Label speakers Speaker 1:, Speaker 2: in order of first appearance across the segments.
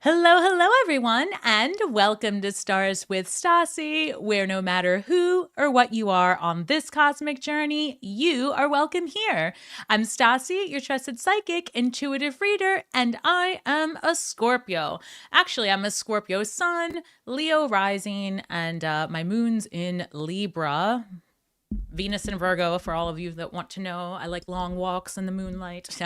Speaker 1: Hello, hello, everyone, and welcome to Stars with Stasi, where no matter who or what you are on this cosmic journey, you are welcome here. I'm Stasi, your trusted psychic, intuitive reader, and I am a Scorpio. Actually, I'm a Scorpio sun, Leo rising, and my moon's in Libra. Venus and Virgo, for all of you that want to know. I like long walks in the moonlight. So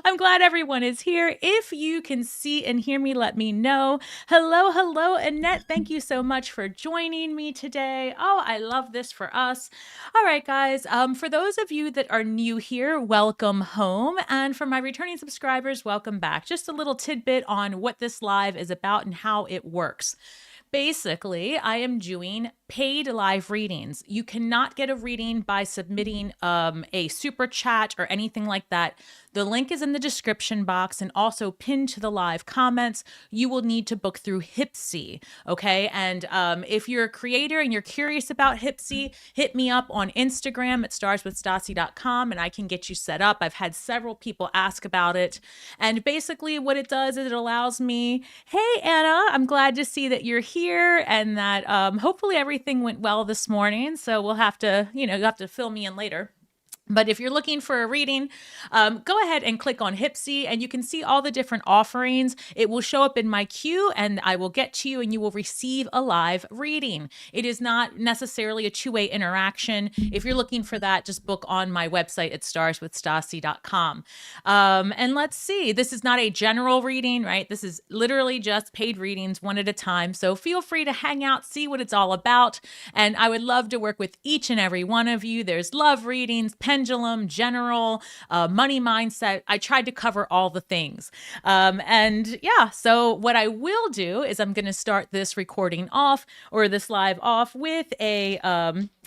Speaker 1: I'm glad everyone is here. If you can see and hear me, let me know. Hello, hello, Annette. Thank you so much for joining me today. Oh, I love this for us. All right, guys. For those of you that are new here, welcome home. And for my returning subscribers, welcome back. Just a little tidbit on what this live is about and how it works. Basically, I am doing paid live readings. You cannot get a reading by submitting a super chat or anything like that. The link is in the description box and also pinned to the live comments. You will need to book through Hypsee, okay? And if you're a creator and you're curious about Hypsee, hit me up on Instagram at starswithstasi.com and I can get you set up. I've had several people ask about it. And basically what it does is it allows me, hey, Anna, I'm glad to see that you're here and that hopefully everything went well this morning. So we'll have to, you'll have to fill me in later. But if you're looking for a reading, go ahead and click on Hypsee and you can see all the different offerings. It will show up in my queue and I will get to you and you will receive a live reading. It is not necessarily a two-way interaction. If you're looking for that, just book on my website at starswithstasi.com. And let's see, this is not a general reading, right? This is literally just paid readings one at a time. So feel free to hang out, see what it's all about. And I would love to work with each and every one of you. There's love readings, pendulum, general, money mindset. I tried to cover all the things. And yeah, so what I will do is I'm going to start this recording off or this live off with a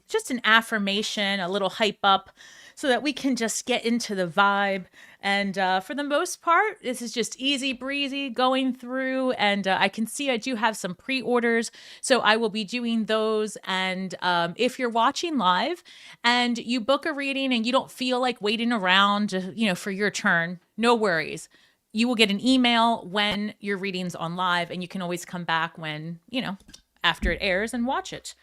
Speaker 1: just an affirmation, a little hype up so that we can just get into the vibe. And for the most part, this is just easy breezy going through. And I can see I do have some pre-orders. So I will be doing those. And if you're watching live and you book a reading and you don't feel like waiting around, for your turn, no worries. You will get an email when your reading's on live and you can always come back when, after it airs and watch it.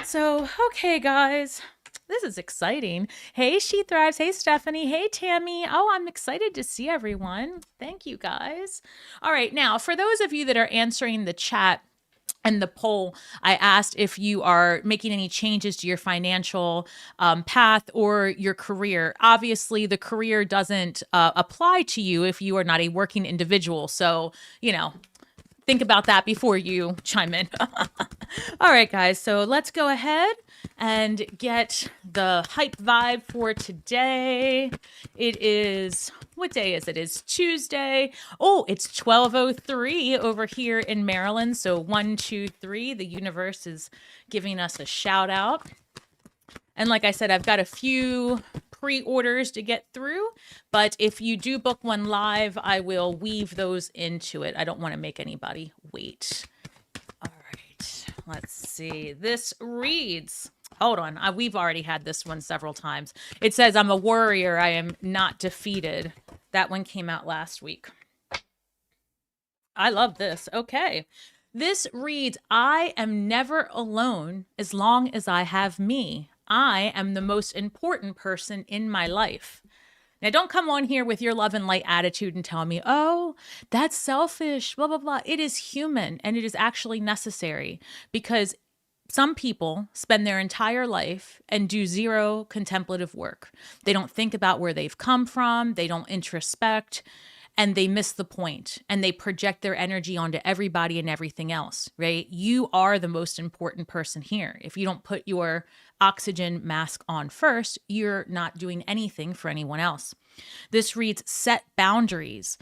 Speaker 1: So, okay, guys. This is exciting. Hey, She Thrives. Hey, Stephanie. Hey, Tammy. Oh, I'm excited to see everyone. Thank you, guys. All right. Now, for those of you that are answering the chat and the poll, I asked if you are making any changes to your financial path or your career. Obviously, the career doesn't apply to you if you are not a working individual. So, think about that before you chime in. All right, guys. So let's go ahead and get the hype vibe for today. It is, what day is it? It's Tuesday. Oh, it's 12:03 over here in Maryland. So 1, 2, 3. The universe is giving us a shout out. And like I said, I've got a few pre-orders to get through, but if you do book one live, I will weave those into it. I don't want to make anybody wait. All right, let's see. This reads, hold on, we've already had this one several times. It says, I'm a warrior, I am not defeated. That one came out last week. I love this. Okay. This reads, I am never alone as long as I have me. I am the most important person in my life. Now, don't come on here with your love and light attitude and tell me, oh, that's selfish, blah, blah, blah. It is human and it is actually necessary because some people spend their entire life and do zero contemplative work. They don't think about where they've come from. They don't introspect. And they miss the point and they project their energy onto everybody and everything else, right? You are the most important person here. If you don't put your oxygen mask on first, you're not doing anything for anyone else. This reads, set boundaries.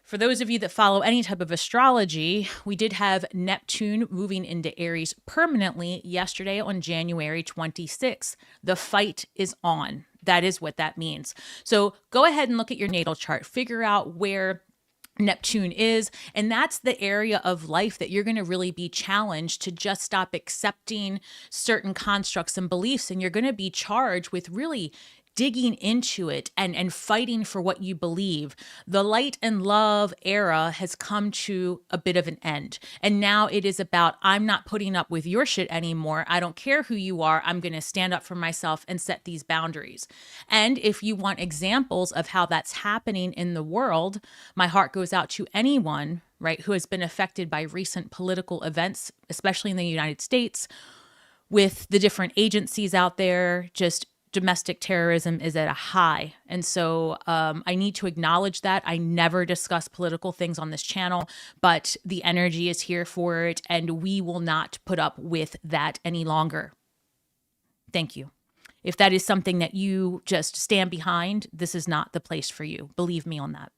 Speaker 1: For those of you that follow any type of astrology, we did have Neptune moving into Aries permanently yesterday on January 26th. The fight is on. That is what that means. So go ahead and look at your natal chart, figure out where Neptune is, and that's the area of life that you're going to really be challenged to just stop accepting certain constructs and beliefs, and you're going to be charged with really digging into it and fighting for what you believe. The light and love era has come to a bit of an end. And now it is about, I'm not putting up with your shit anymore. I don't care who you are. I'm going to stand up for myself and set these boundaries. And if you want examples of how that's happening in the world, my heart goes out to anyone, right, who has been affected by recent political events, especially in the United States, with the different agencies out there. Just domestic terrorism is at a high. And so I need to acknowledge that. I never discuss political things on this channel, but the energy is here for it, and we will not put up with that any longer. Thank you. If that is something that you just stand behind, this is not the place for you. Believe me on that.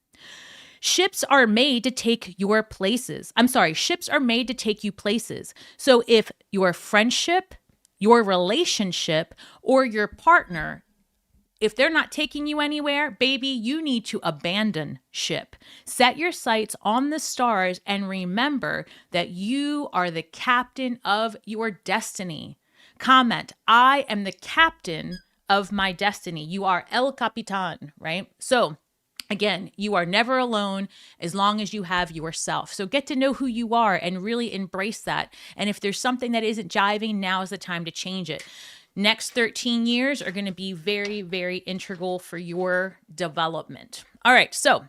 Speaker 1: Ships are made to take your places. Ships are made to take you places. So if your friendship, your relationship, or your partner, if they're not taking you anywhere, baby, you need to abandon ship. Set your sights on the stars and remember that you are the captain of your destiny. Comment, I am the captain of my destiny. You are El Capitan, right? So again, you are never alone as long as you have yourself. So get to know who you are and really embrace that. And if there's something that isn't jiving, now is the time to change it. Next 13 years are going to be very, very integral for your development. All right, so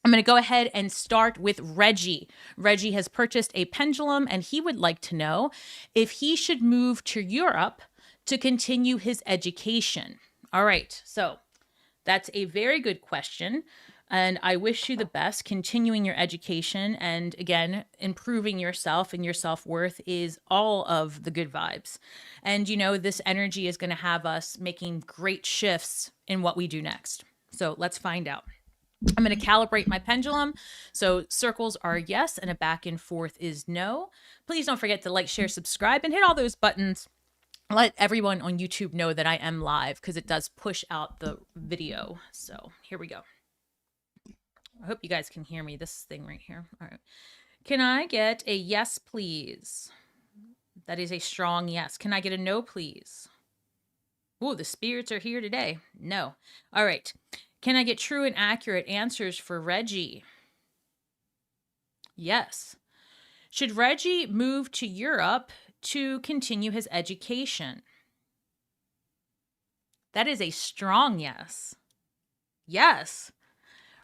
Speaker 1: I'm going to go ahead and start with Reggie. Reggie has purchased a pendulum, and he would like to know if he should move to Europe to continue his education. All right, so that's a very good question, and I wish you the best continuing your education. And again, improving yourself and your self-worth is all of the good vibes. And you know, this energy is going to have us making great shifts in what we do next. So let's find out. I'm going to calibrate my pendulum. So circles are yes, and a back and forth is no. Please don't forget to like, share, subscribe, and hit all those buttons. Let everyone on YouTube know that I am live, because it does push out the video. So here we go. I hope you guys can hear me, this thing right here. All right. Can I get a yes, please? That is a strong yes. Can I get a no, please? Ooh, the spirits are here today. No. All right. Can I get true and accurate answers for Reggie? Yes. Should Reggie move to Europe to continue his education? That is a strong yes. Yes.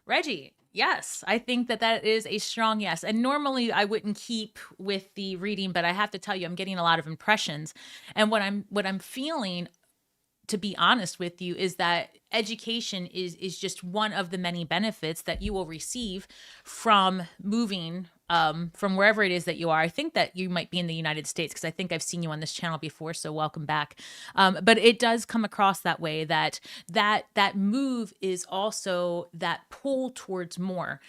Speaker 1: Reggie, yes. I think that that is a strong yes. And normally I wouldn't keep with the reading, but I have to tell you, I'm getting a lot of impressions. And what I'm feeling, to be honest with you, is that education is just one of the many benefits that you will receive from moving from wherever it is that you are. I think that you might be in the United States, because I think I've seen you on this channel before, so welcome back. But it does come across that way, that move is also that pull towards more.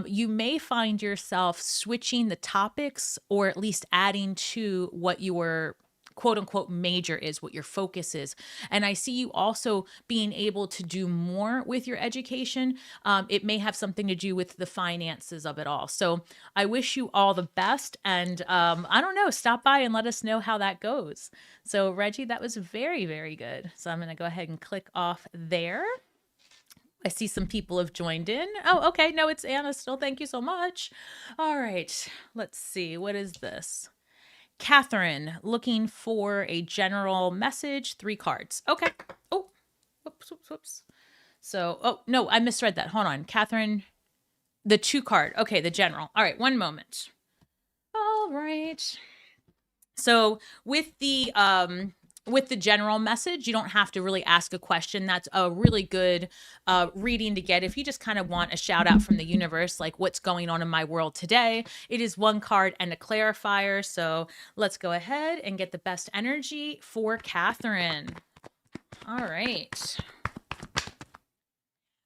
Speaker 1: You may find yourself switching the topics, or at least adding to what your quote unquote major is, what your focus is. And I see you also being able to do more with your education. It may have something to do with the finances of it all. So I wish you all the best. And I don't know, stop by and let us know how that goes. So Reggie, that was very, very good. So I'm going to go ahead and click off there. I see some people have joined in. Oh, okay. No, it's Anna still. Thank you so much. All right. Let's see. What is this? Catherine, looking for a general message, 3 cards. Okay. Oh, whoops. So, oh, no, I misread that. Hold on. Catherine, the 2 card. Okay, the general. All right, one moment. All right. So with the general message, you don't have to really ask a question. That's a really good reading to get if you just kind of want a shout out from the universe, like what's going on in my world today. It is 1 card and a clarifier. So let's go ahead and get the best energy for Catherine. All right.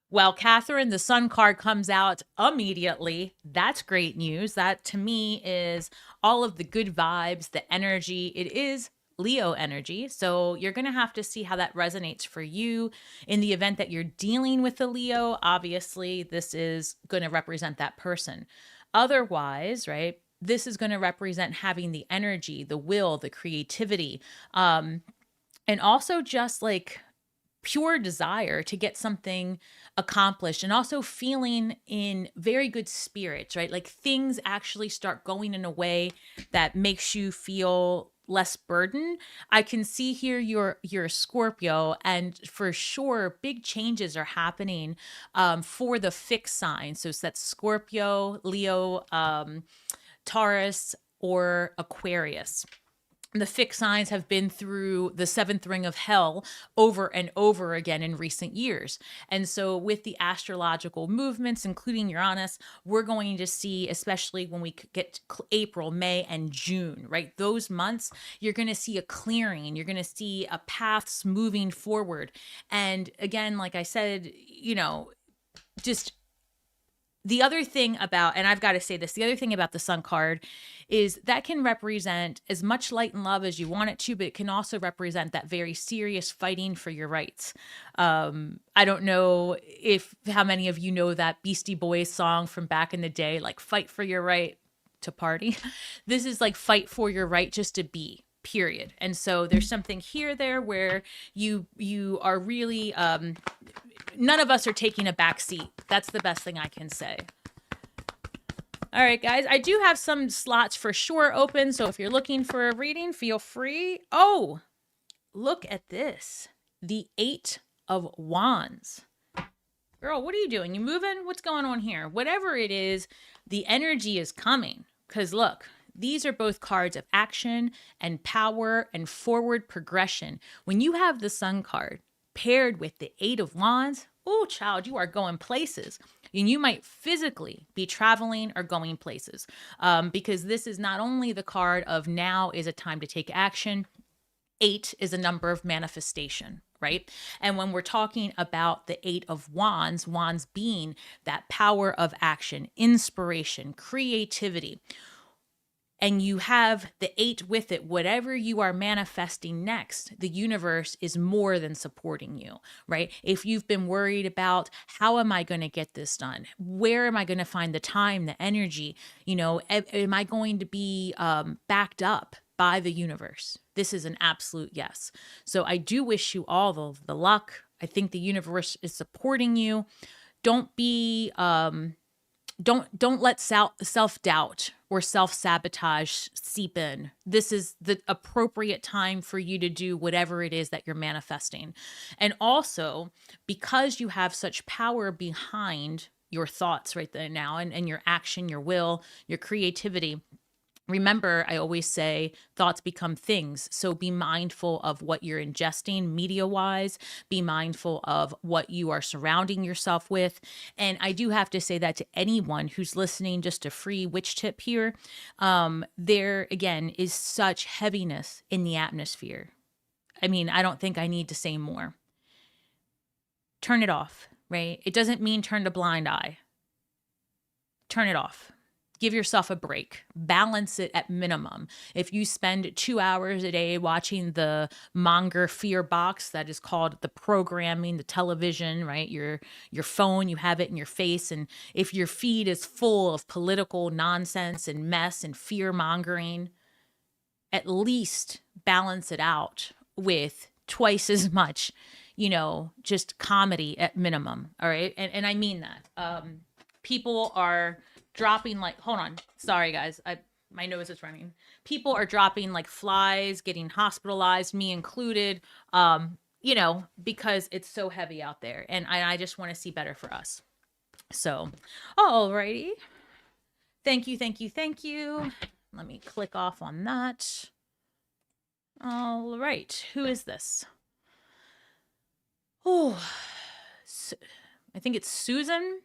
Speaker 1: Well, Catherine, the Sun card comes out immediately. That's great news. That to me is all of the good vibes, the energy. It is Leo energy. So you're going to have to see how that resonates for you in the event that you're dealing with a Leo. Obviously, this is going to represent that person. Otherwise, right, this is going to represent having the energy, the will, the creativity, and also just like pure desire to get something accomplished, and also feeling in very good spirits, right? Like things actually start going in a way that makes you feel less burden. I can see here you're a Scorpio, and for sure big changes are happening for the fixed sign. So that's Scorpio, Leo, Taurus, or Aquarius. The fixed signs have been through the seventh ring of hell over and over again in recent years. And so with the astrological movements, including Uranus, we're going to see, especially when we get to April, May, and June, right? Those months, you're going to see a clearing. You're going to see a paths moving forward. And again, like I said, just the other thing about, and I've got to say this, the other thing about the Sun card is that can represent as much light and love as you want it to, but it can also represent that very serious fighting for your rights. I don't know how many of you know that Beastie Boys song from back in the day, like fight for your right to party. This is like fight for your right just to be. Period. And so there's something there where you are really none of us are taking a back seat. That's the best thing I can say. All right, guys, I do have some slots for sure open, so if you're looking for a reading, feel free. Oh, look at this. The 8 of Wands. Girl, what are you doing? You moving? What's going on here? Whatever it is, the energy is coming. Because look, these are both cards of action and power and forward progression. When you have the Sun card paired with the 8 of Wands, oh, child, you are going places. And you might physically be traveling or going places because this is not only the card of now is a time to take action. 8 is a number of manifestation, right? And when we're talking about the 8 of Wands, Wands being that power of action, inspiration, creativity, and you have the 8 with it, whatever you are manifesting next, the universe is more than supporting you, right? If you've been worried about how am I going to get this done? Where am I going to find the time, the energy? Am I going to be backed up by the universe? This is an absolute yes. So I do wish you all the luck. I think the universe is supporting you. Don't be... Don't let self-doubt or self-sabotage seep in. This is the appropriate time for you to do whatever it is that you're manifesting. And also, because you have such power behind your thoughts right there now and your action, your will, your creativity, remember, I always say thoughts become things. So be mindful of what you're ingesting media-wise. Be mindful of what you are surrounding yourself with. And I do have to say that to anyone who's listening, just a free witch tip here. There, again, is such heaviness in the atmosphere. I mean, I don't think I need to say more. Turn it off, right? It doesn't mean turn a blind eye. Turn it off. Give yourself a break. Balance it at minimum. If you spend 2 hours a day watching the monger fear box that is called the programming, the television, right? Your phone, you have it in your face. And if your feed is full of political nonsense and mess and fear mongering, at least balance it out with twice as much, just comedy at minimum. All right. And I mean that. People are dropping hold on. Sorry, guys. My nose is running. People are dropping like flies, getting hospitalized, me included, because it's so heavy out there. And I just want to see better for us. So, alrighty. Thank you, thank you, thank you. Let me click off on that. All right. Who is this? Oh, I think it's Susan.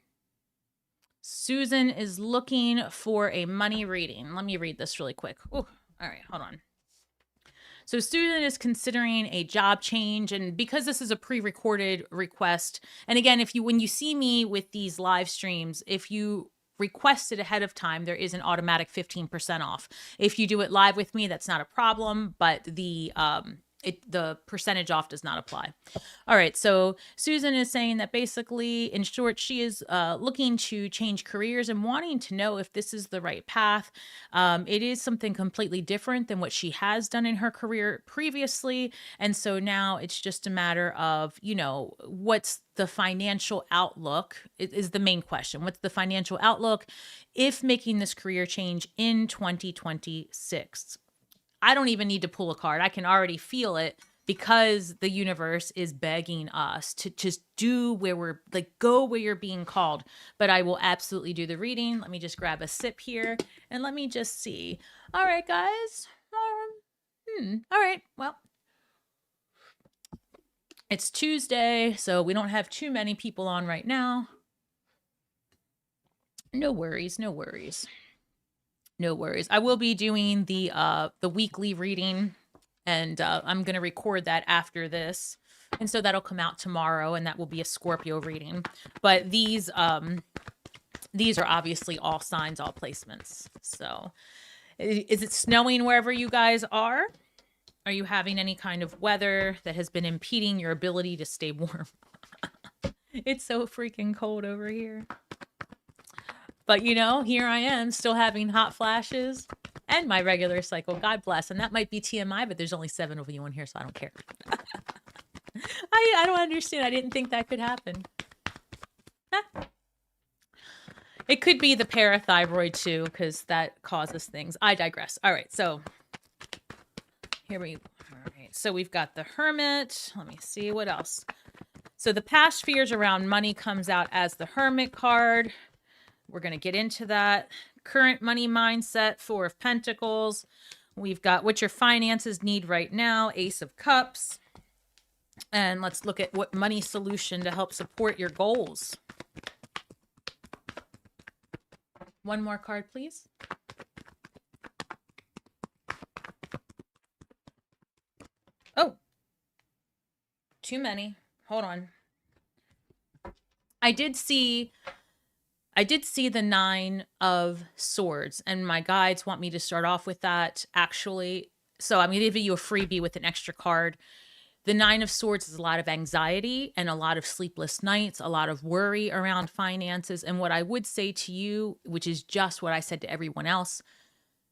Speaker 1: Susan is looking for a money reading. Let me read this really quick. Oh, all right, hold on. So Susan is considering a job change, and because this is a pre-recorded request, and again, when you see me with these live streams, if you request it ahead of time, there is an automatic 15% off. If you do it live with me, that's not a problem, but the the percentage off does not apply. All right, so Susan is saying that basically, in short, she is looking to change careers and wanting to know if this is the right path. It is something completely different than what she has done in her career previously. And so now it's just a matter of, what's the financial outlook is the main question. What's the financial outlook if making this career change in 2026? I don't even need to pull a card. I can already feel it because the universe is begging us to just do where we're like, go where you're being called. But I will absolutely do the reading. Let me just grab a sip here and let me just see. All right, guys. All right. Well, it's Tuesday, so we don't have too many people on right now. No worries. No worries. No worries. I will be doing the weekly reading, and I'm going to record that after this. And so that'll come out tomorrow, and that will be a Scorpio reading. But these are obviously all signs, all placements. So is it snowing wherever you guys are? Are you having any kind of weather that has been impeding your ability to stay warm? It's so freaking cold over here. But, here I am still having hot flashes and my regular cycle. God bless. And that might be TMI, but there's only 7 of you in here, so I don't care. I don't understand. I didn't think that could happen. Huh. It could be the parathyroid, too, because that causes things. I digress. All right, so all right. So we've got the Hermit. Let me see what else. So the past fears around money comes out as the Hermit card. We're going to get into that. Current money mindset, 4 of Pentacles. We've got what your finances need right now, Ace of Cups. And let's look at what money solution to help support your goals. One more card, please. Oh, too many. Hold on. I did see the 9 of Swords, and my guides want me to start off with that, actually. So I'm going to give you a freebie with an extra card. The 9 of Swords is a lot of anxiety and a lot of sleepless nights, a lot of worry around finances. And what I would say to you, which is just what I said to everyone else,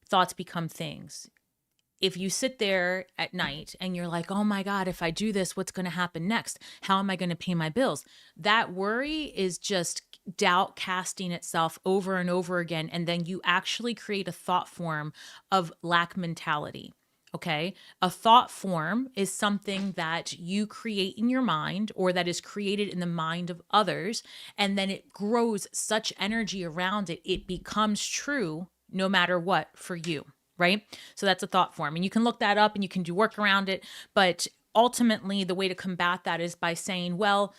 Speaker 1: thoughts become things. If you sit there at night and you're like, oh my God, if I do this, what's going to happen next? How am I going to pay my bills? That worry is just doubt casting itself over and over again. And then you actually create a thought form of lack mentality. Okay. A thought form is something that you create in your mind or that is created in the mind of others. And then it grows such energy around it. It becomes true no matter what for you. Right? So that's a thought form. And you can look that up and you can do work around it. But ultimately, the way to combat that is by saying, well,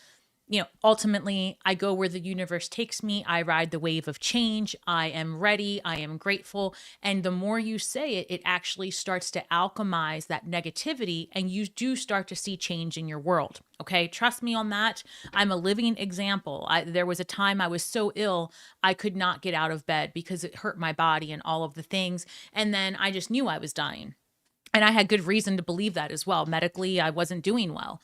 Speaker 1: ultimately, I go where the universe takes me. I ride the wave of change. I am ready. I am grateful. And the more you say it, it actually starts to alchemize that negativity and you do start to see change in your world. Okay, trust me on that. I'm a living example. There was a time I was so ill, I could not get out of bed because it hurt my body and all of the things. And then I just knew I was dying. And I had good reason to believe that as well. Medically, I wasn't doing well.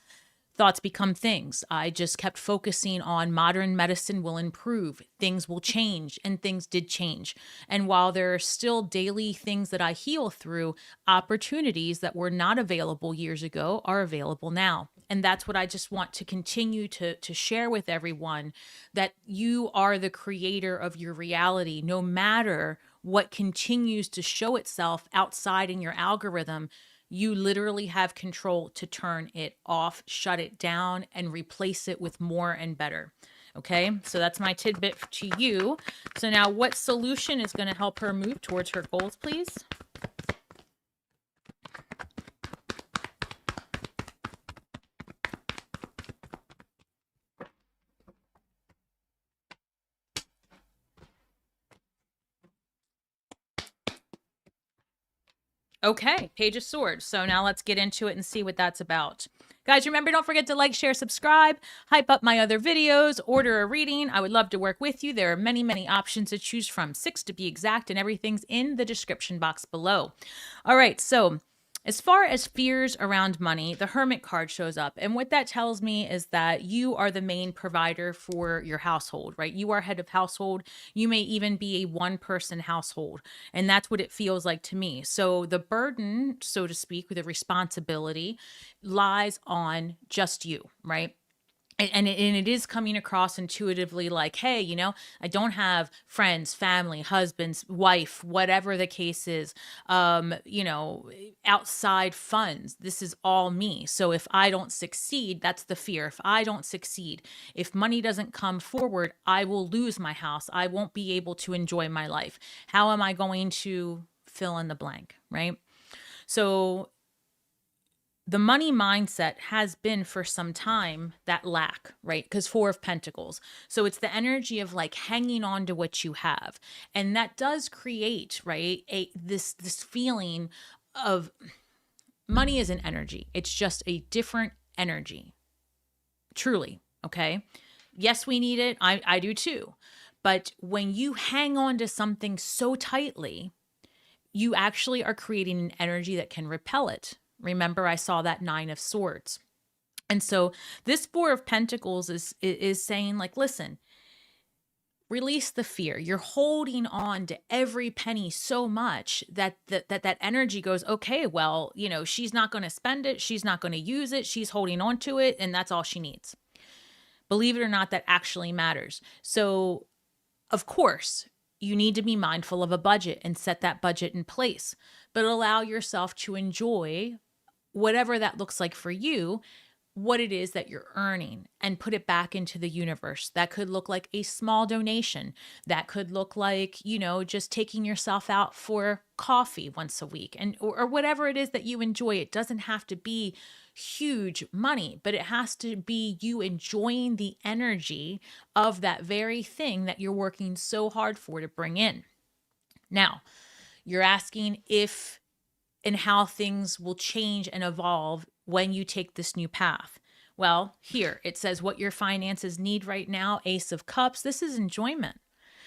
Speaker 1: Thoughts become things. I just kept focusing on modern medicine will improve, things will change, and things did change. And while there are still daily things that I heal through, opportunities that were not available years ago are available now. And that's what I just want to continue to share with everyone, that you are the creator of your reality, no matter what continues to show itself outside in your algorithm. You literally have control to turn it off, shut it down, and replace it with more and better. Okay, so that's my tidbit to you. So now what solution is going to help her move towards her goals, please? Okay, Page of Swords. So now let's get into it and see what that's about. Guys, remember, don't forget to like, share, subscribe, hype up my other videos, order a reading. I would love to work with you. There are many, many options to choose from, 6 to be exact, and everything's in the description box below. All right, so As far as fears around money, the Hermit card shows up. And what that tells me is that you are the main provider for your household, right? You are head of household. You may even be a one-person household. And that's what it feels like to me. So the burden, so to speak, the responsibility lies on just you, right? And it is coming across intuitively like, hey, I don't have friends, family, husbands, wife, whatever the case is, outside funds. This is all me. So if I don't succeed, that's the fear. If I don't succeed, if money doesn't come forward, I will lose my house. I won't be able to enjoy my life. How am I going to fill in the blank, right? So the money mindset has been for some time that lack, right? Because Four of Pentacles. So it's the energy of like hanging on to what you have. And that does create, right, this feeling of money is an energy. It's just a different energy. Truly, okay? Yes, we need it. I do too. But when you hang on to something so tightly, you actually are creating an energy that can repel it. Remember, I saw that Nine of Swords. And so this Four of Pentacles is saying, like, listen, release the fear. You're holding on to every penny so much that energy goes, okay, well, she's not going to spend it. She's not going to use it. She's holding on to it. And that's all she needs. Believe it or not, that actually matters. So, of course, you need to be mindful of a budget and set that budget in place, but allow yourself to enjoy whatever that looks like for you, what it is that you're earning, and put it back into the universe. That could look like a small donation. That could look like, just taking yourself out for coffee once a week or whatever it is that you enjoy. It doesn't have to be huge money, but it has to be you enjoying the energy of that very thing that you're working so hard for to bring in. Now, you're asking if and how things will change and evolve when you take this new path. Well, here it says what your finances need right now, Ace of Cups. This is enjoyment.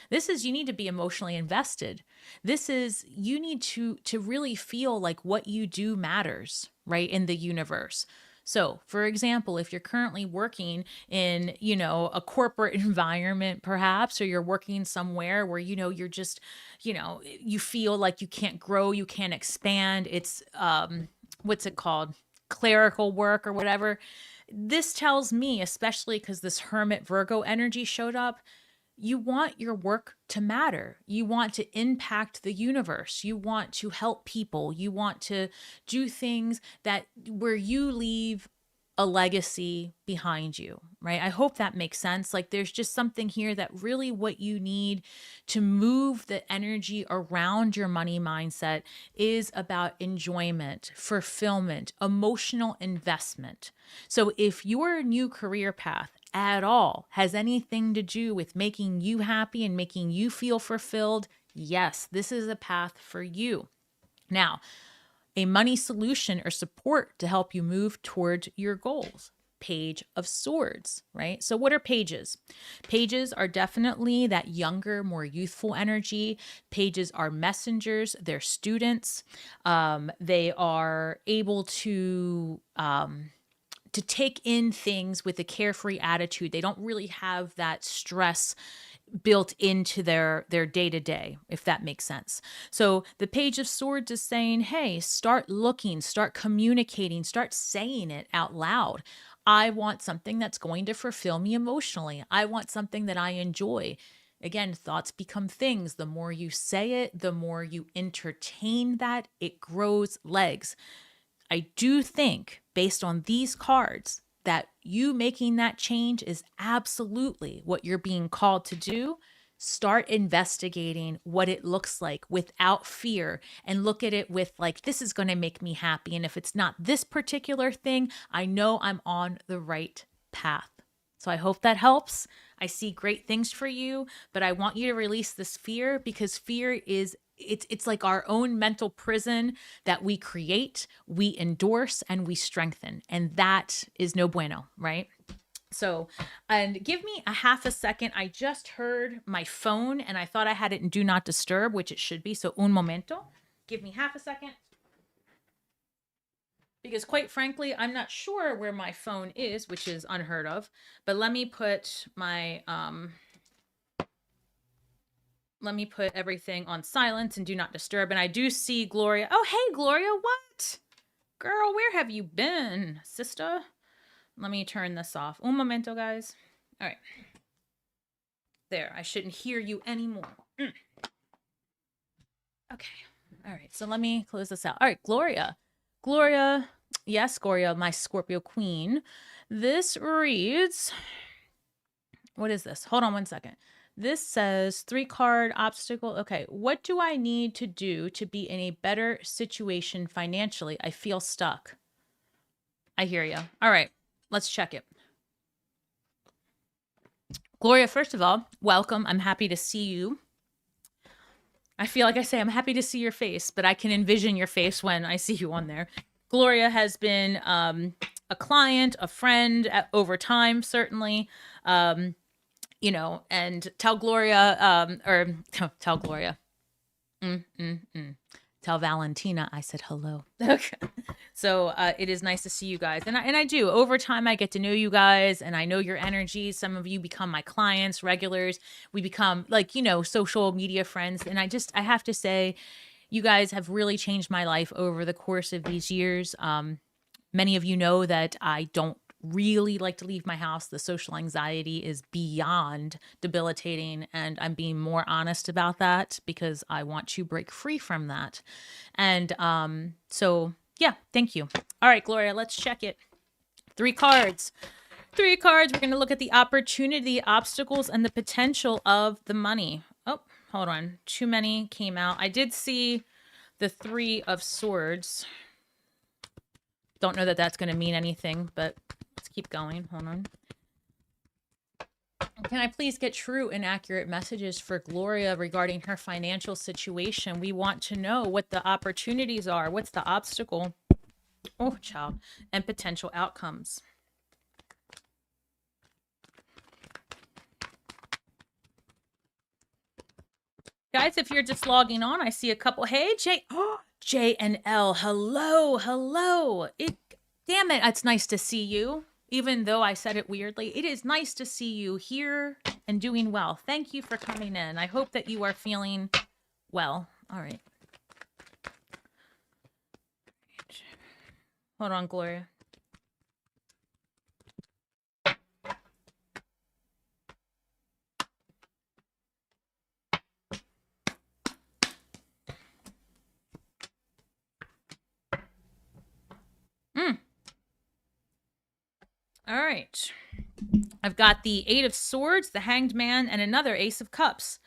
Speaker 1: This is, you need to be emotionally invested. This is, you need to really feel like what you do matters, right, in the universe. So, for example, if you're currently working in, a corporate environment, perhaps, or you're working somewhere where, you're just, you feel like you can't grow, you can't expand. It's, what's it called? Clerical work or whatever. This tells me, especially because this Hermit Virgo energy showed up, you want your work to matter. You want to impact the universe. You want to help people. You want to do things where you leave a legacy behind you, right? I hope that makes sense. Like there's just something here that really what you need to move the energy around your money mindset is about enjoyment, fulfillment, emotional investment. So if your new career path at all has anything to do with making you happy and making you feel fulfilled, yes, this is a path for you. Now, a money solution or support to help you move towards your goals. Page of Swords, right? So what are pages? Pages are definitely that younger, more youthful energy. Pages are messengers. They're students. They are able to take in things with a carefree attitude. They don't really have that stress built into their day-to-day, if that makes sense. So the Page of Swords is saying, hey, start looking, start communicating, start saying it out loud. I want something that's going to fulfill me emotionally. I want something that I enjoy. Again, thoughts become things. The more you say it, the more you entertain that, it grows legs. I do think, based on these cards, that you making that change is absolutely what you're being called to do. Start investigating what it looks like without fear and look at it with like, this is going to make me happy. And if it's not this particular thing, I know I'm on the right path. So I hope that helps. I see great things for you, but I want you to release this fear because fear is it's like our own mental prison that we create, we endorse, and we strengthen. And that is no bueno, right? So, and give me a half a second. I just heard my phone and I thought I had it in do not disturb, which it should be. So un momento. Give me half a second. because quite frankly, I'm not sure where my phone is, which is unheard of. But let me put everything on silence and do not disturb. And I do see Gloria. Oh, hey, Gloria, what? Girl, where have you been, sister? Let me turn this off. Un momento, guys. All right. There, I shouldn't hear you anymore. Okay. All right, so let me close this out. All right, Gloria. Gloria, yes, Gloria, my Scorpio queen. This reads, what is this? Hold on one second. This says 3-card obstacle. Okay, what do I need to do to be in a better situation financially? I feel stuck. I hear you. All right, let's check it. Gloria, first of all, welcome. I'm happy to see you. I feel like I say I'm happy to see your face, but I can envision your face when I see you on there. Gloria has been a client, a friend over time, certainly. You know, and tell Gloria, tell Gloria. Tell Valentina I said hello. Okay. So it is nice to see you guys. And I do. Over time, I get to know you guys and I know your energy. Some of you become my clients, regulars. We become like, you know, social media friends. And I have to say, you guys have really changed my life over the course of these years. Many of you know that I don't really like to leave my house. The social anxiety is beyond debilitating, and I'm being more honest about that because I want to break free from that. And so yeah, thank you. All right, Gloria, let's check it. 3 cards. 3 cards. We're going to look at the opportunity, obstacles, and the potential of the money. Oh, hold on. Too many came out. I did see the 3 of Swords. Don't know that that's going to mean anything, but let's keep going. Hold on. Can I please get true and accurate messages for Gloria regarding her financial situation? We want to know what the opportunities are. What's the obstacle? Oh, child. And potential outcomes. Guys, if you're just logging on, I see a couple. Hey, Jay. Oh, J and L. Hello. Hello. Damn it. It's nice to see you. Even though I said it weirdly, it is nice to see you here and doing well. Thank you for coming in. I hope that you are feeling well. All right. Hold on, Gloria. All right. I've got the 8 of Swords, the Hanged Man, and another Ace of Cups.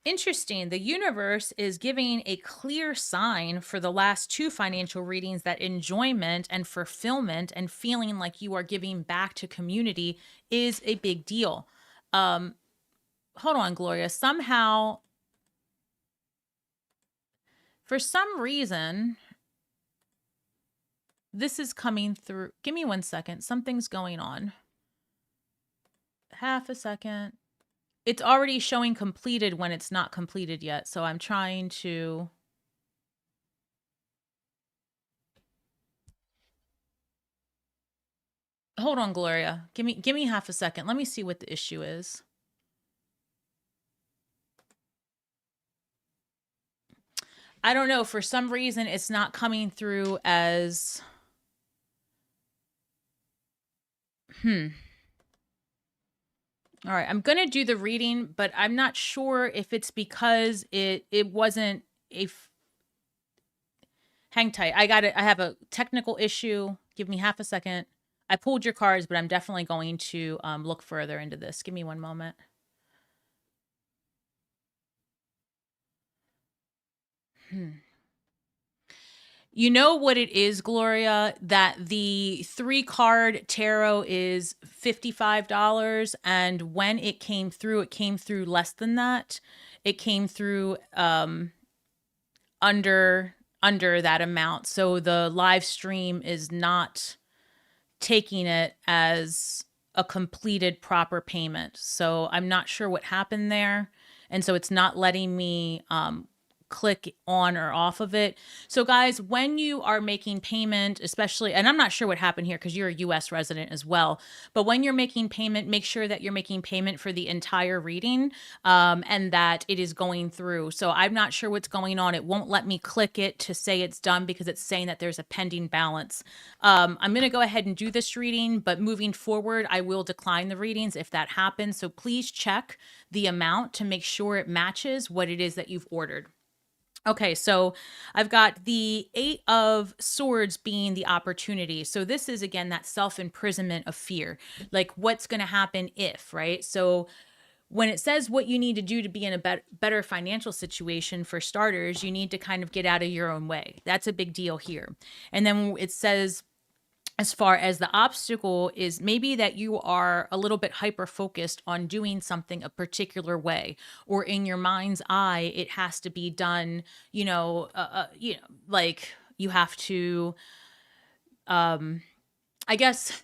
Speaker 1: Interesting. The universe is giving a clear sign for the last 2 financial readings that enjoyment and fulfillment and feeling like you are giving back to community is a big deal. Hold on, Gloria. Somehow, for some reason, this is coming through. Give me 1 second. Something's going on. Half a second. It's already showing completed when it's not completed yet. So I'm trying to. Hold on, Gloria. Give me half a second. Let me see what the issue is. I don't know. For some reason, it's not coming through as. All right, I'm going to do the reading, but I'm not sure if it's because it wasn't a hang tight. I have a technical issue. Give me half a second. I pulled your cards, but I'm definitely going to look further into this. Give me 1 moment. You know what it is, Gloria, that the 3-card tarot is $55. And when it came through less than that. It came through under that amount. So the live stream is not taking it as a completed proper payment. So I'm not sure what happened there. And so it's not letting me click on or off of it. So guys, when you are making payment, especially, and I'm not sure what happened here because you're a US resident as well, but when you're making payment, make sure that you're making payment for the entire reading and that it is going through. So I'm not sure what's going on. It won't let me click it to say it's done because it's saying that there's a pending balance. I'm going to go ahead and do this reading, but moving forward, I will decline the readings if that happens. So please check the amount to make sure it matches what it is that you've ordered. Okay, so I've got the 8 of Swords being the opportunity. So this is, again, that self-imprisonment of fear. Like, what's going to happen if, right? So when it says what you need to do to be in a better financial situation, for starters, you need to kind of get out of your own way. That's a big deal here. And then it says, as far as the obstacle is maybe that you are a little bit hyper focused on doing something a particular way, or in your mind's eye, it has to be done, like you have to, I guess,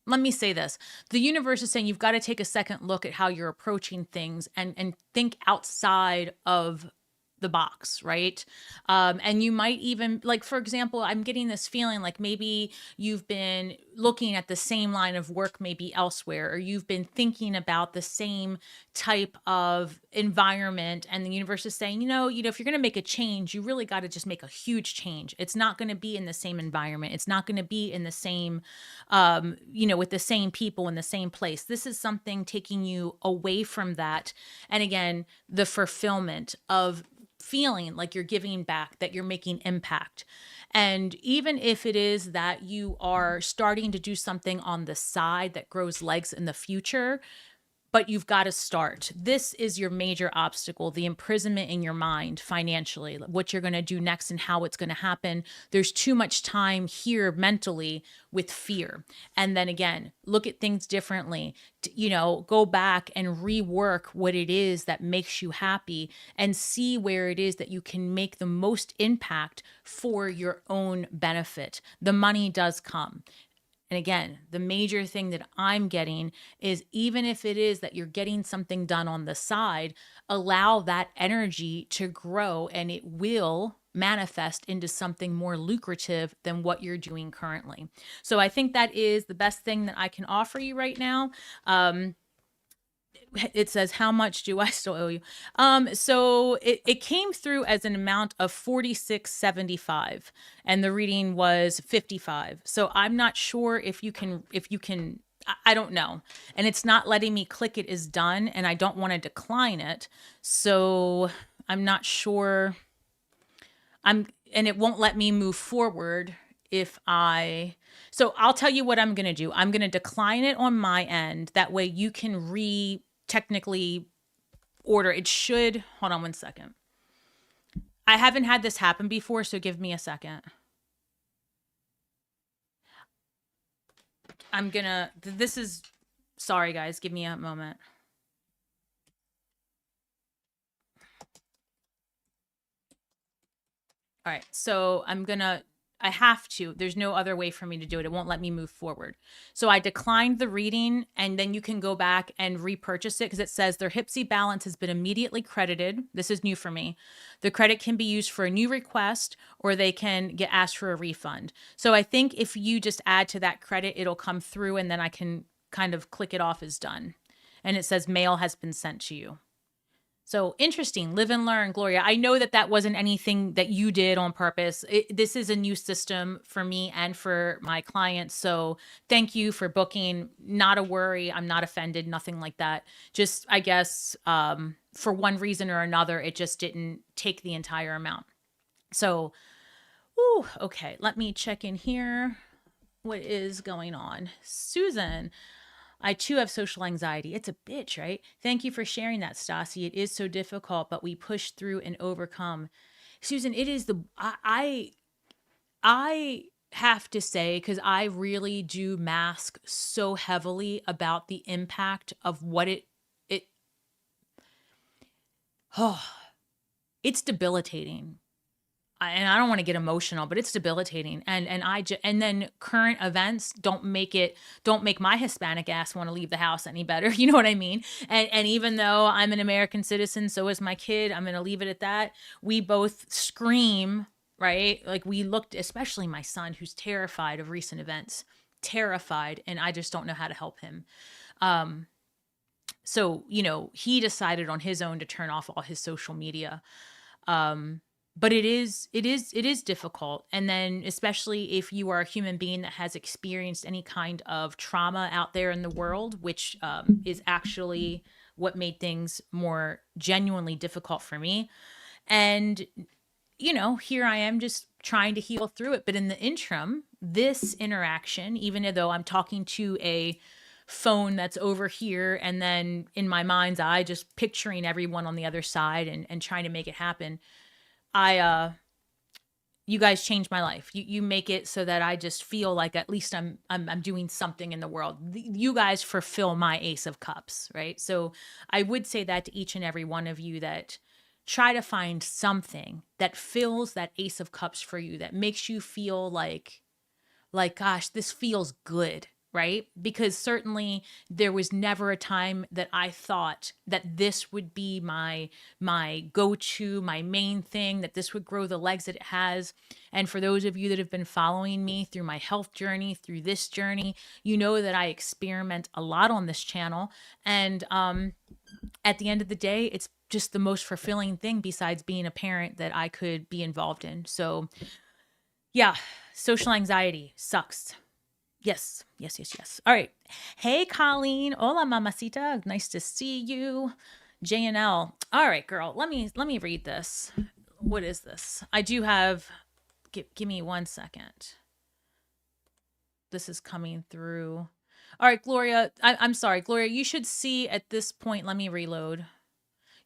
Speaker 1: let me say this. The universe is saying you've got to take a second look at how you're approaching things and think outside of the box, right? And you might even, like, for example, I'm getting this feeling like maybe you've been looking at the same line of work maybe elsewhere, or you've been thinking about the same type of environment, and the universe is saying, if you're going to make a change, you really got to just make a huge change. It's not going to be in the same environment. It's not going to be in the same, with the same people in the same place. This is something taking you away from that. And again, the fulfillment of feeling like you're giving back, that you're making impact. And even if it is that you are starting to do something on the side that grows legs in the future, but you've got to start. This is your major obstacle, the imprisonment in your mind financially, what you're going to do next and how it's going to happen. There's too much time here mentally with fear. And then again, look at things differently. Go back and rework what it is that makes you happy and see where it is that you can make the most impact for your own benefit. The money does come. And again, the major thing that I'm getting is, even if it is that you're getting something done on the side, allow that energy to grow, and it will manifest into something more lucrative than what you're doing currently. So I think that is the best thing that I can offer you right now. It says, how much do I still owe you? So it came through as an amount of $46.75, and the reading was 55. So I'm not sure if you can, I don't know. And it's not letting me click it as done, and I don't want to decline it. So I'm not sure. And it won't let me move forward so I'll tell you what I'm going to do. I'm going to decline it on my end. That way you can technically order. It should, hold on one second. I haven't had this happen before, so give me a second. Sorry guys, give me a moment. All right, so I have to. There's no other way for me to do it. It won't let me move forward. So I declined the reading, and then you can go back and repurchase it because it says their Hypsee balance has been immediately credited. This is new for me. The credit can be used for a new request, or they can get asked for a refund. So I think if you just add to that credit, it'll come through, and then I can kind of click it off as done. And it says mail has been sent to you. So interesting. Live and learn, Gloria. I know that wasn't anything that you did on purpose. This is a new system for me and for my clients. So thank you for booking. Not a worry. I'm not offended. Nothing like that. Just, I guess, for one reason or another, it just didn't take the entire amount. So, okay. Let me check in here. What is going on? Susan. I too have social anxiety. It's a bitch, right? Thank you for sharing that, Stasi. It is so difficult, but we push through and overcome. Susan, it is I have to say, because I really do mask so heavily about the impact of what it's debilitating. and I don't want to get emotional, but it's debilitating. And then current events don't make my Hispanic ass want to leave the house any better. You know what I mean? And even though I'm an American citizen, so is my kid. I'm going to leave it at that. We both scream, right? Like we looked, especially my son, who's terrified of recent events, terrified, and I just don't know how to help him. So, he decided on his own to turn off all his social media. But it is difficult. And then especially if you are a human being that has experienced any kind of trauma out there in the world, which is actually what made things more genuinely difficult for me. And, here I am just trying to heal through it. But in the interim, this interaction, even though I'm talking to a phone that's over here, and then in my mind's eye, just picturing everyone on the other side and trying to make it happen, you guys changed my life. You make it so that I just feel like at least I'm doing something in the world. You guys fulfill my Ace of Cups, right? So I would say that to each and every one of you, that try to find something that fills that Ace of Cups for you, that makes you feel like gosh, this feels good, right? Because certainly there was never a time that I thought that this would be my go-to, my main thing, that this would grow the legs that it has. And for those of you that have been following me through my health journey, through this journey, you know that I experiment a lot on this channel. And at the end of the day, it's just the most fulfilling thing besides being a parent that I could be involved in. So yeah, social anxiety sucks. Yes, yes, yes, yes. All right. Hey, Colleen. Hola, mamacita. Nice to see you. JNL. All right, girl. Let me read this. What is this? I do have. Give me 1 second. This is coming through. All right, Gloria. I'm sorry, Gloria. You should see at this point. Let me reload.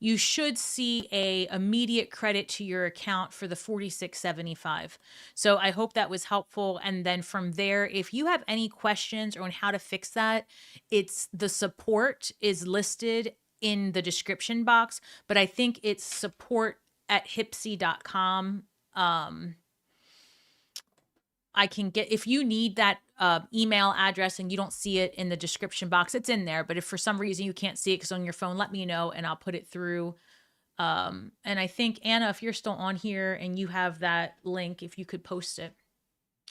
Speaker 1: You should see a immediate credit to your account for the $46.75. So I hope that was helpful. And then from there, if you have any questions on how to fix that, the support is listed in the description box, but I think it's support@hypsee.com. I can get, if you need that email address and you don't see it in the description box, it's in there. But if for some reason you can't see it because on your phone, let me know and I'll put it through. And I think, Anna, if you're still on here and you have that link, if you could post it.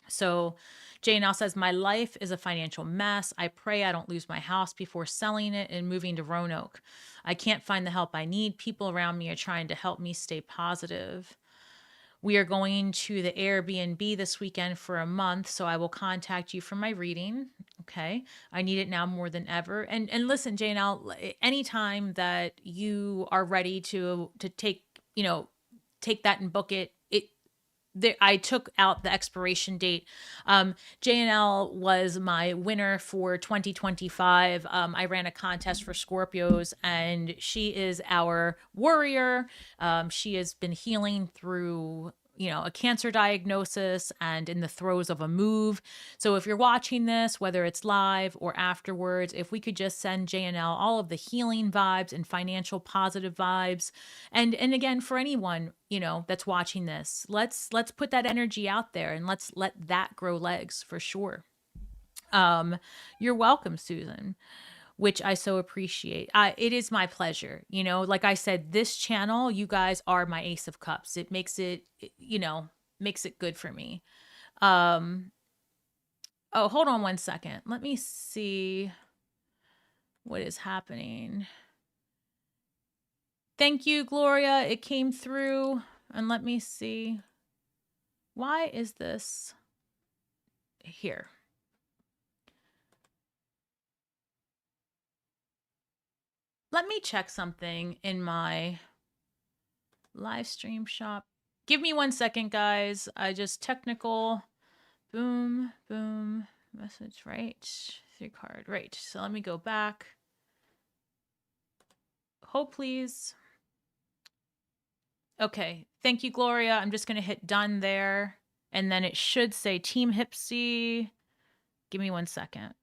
Speaker 1: So Jane now says, my life is a financial mess. I pray I don't lose my house before selling it and moving to Roanoke. I can't find the help I need. People around me are trying to help me stay positive. We are going to the Airbnb this weekend for a month, so I will contact you for my reading. Okay. I need it now more than ever. And listen, Jane, anytime that you are ready to take, take that and book it, I took out the expiration date. JNL was my winner for 2025. I ran a contest for Scorpios, and she is our warrior. She has been healing through a cancer diagnosis and in the throes of a move. So if you're watching this, whether it's live or afterwards, if we could just send JNL all of the healing vibes and financial positive vibes. And again, for anyone, that's watching this, let's put that energy out there and let's let that grow legs for sure. You're welcome, Susan, which I so appreciate. It is my pleasure. Like I said, this channel, you guys are my Ace of Cups. It makes it, makes it good for me. Oh, hold on 1 second. Let me see what is happening. Thank you, Gloria. It came through. And let me see. Why is this here? Let me check something in my live stream shop. Give me 1 second, guys. I just technical. Boom, boom. Message, right. 3 card, right. So let me go back. Hold, please. Okay. Thank you, Gloria. I'm just going to hit done there. And then it should say Team Hypsee. Give me 1 second.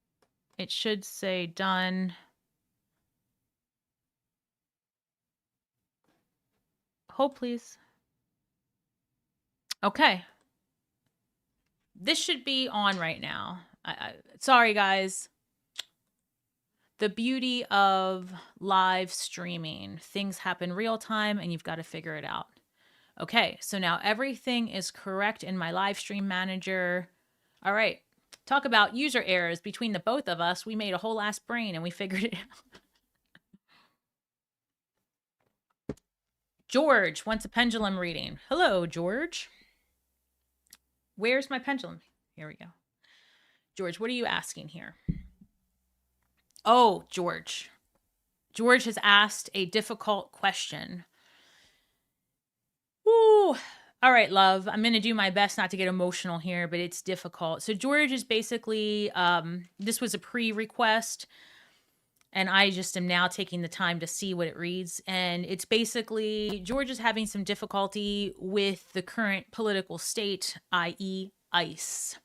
Speaker 1: It should say done. Hold, please. Okay. This should be on right now. Sorry, guys. The beauty of live streaming. Things happen real time and you've got to figure it out. Okay, so now everything is correct in my live stream manager. All right. Talk about user errors. Between the both of us, we made a whole ass brain and we figured it out. George wants a pendulum reading. Hello, George. Where's my pendulum? Here we go. George, what are you asking here? Oh, George. George has asked a difficult question. Woo. All right, love. I'm going to do my best not to get emotional here, but it's difficult. So George is basically, this was a pre-request, and I just am now taking the time to see what it reads. And it's basically, George is having some difficulty with the current political state, i.e. ICE.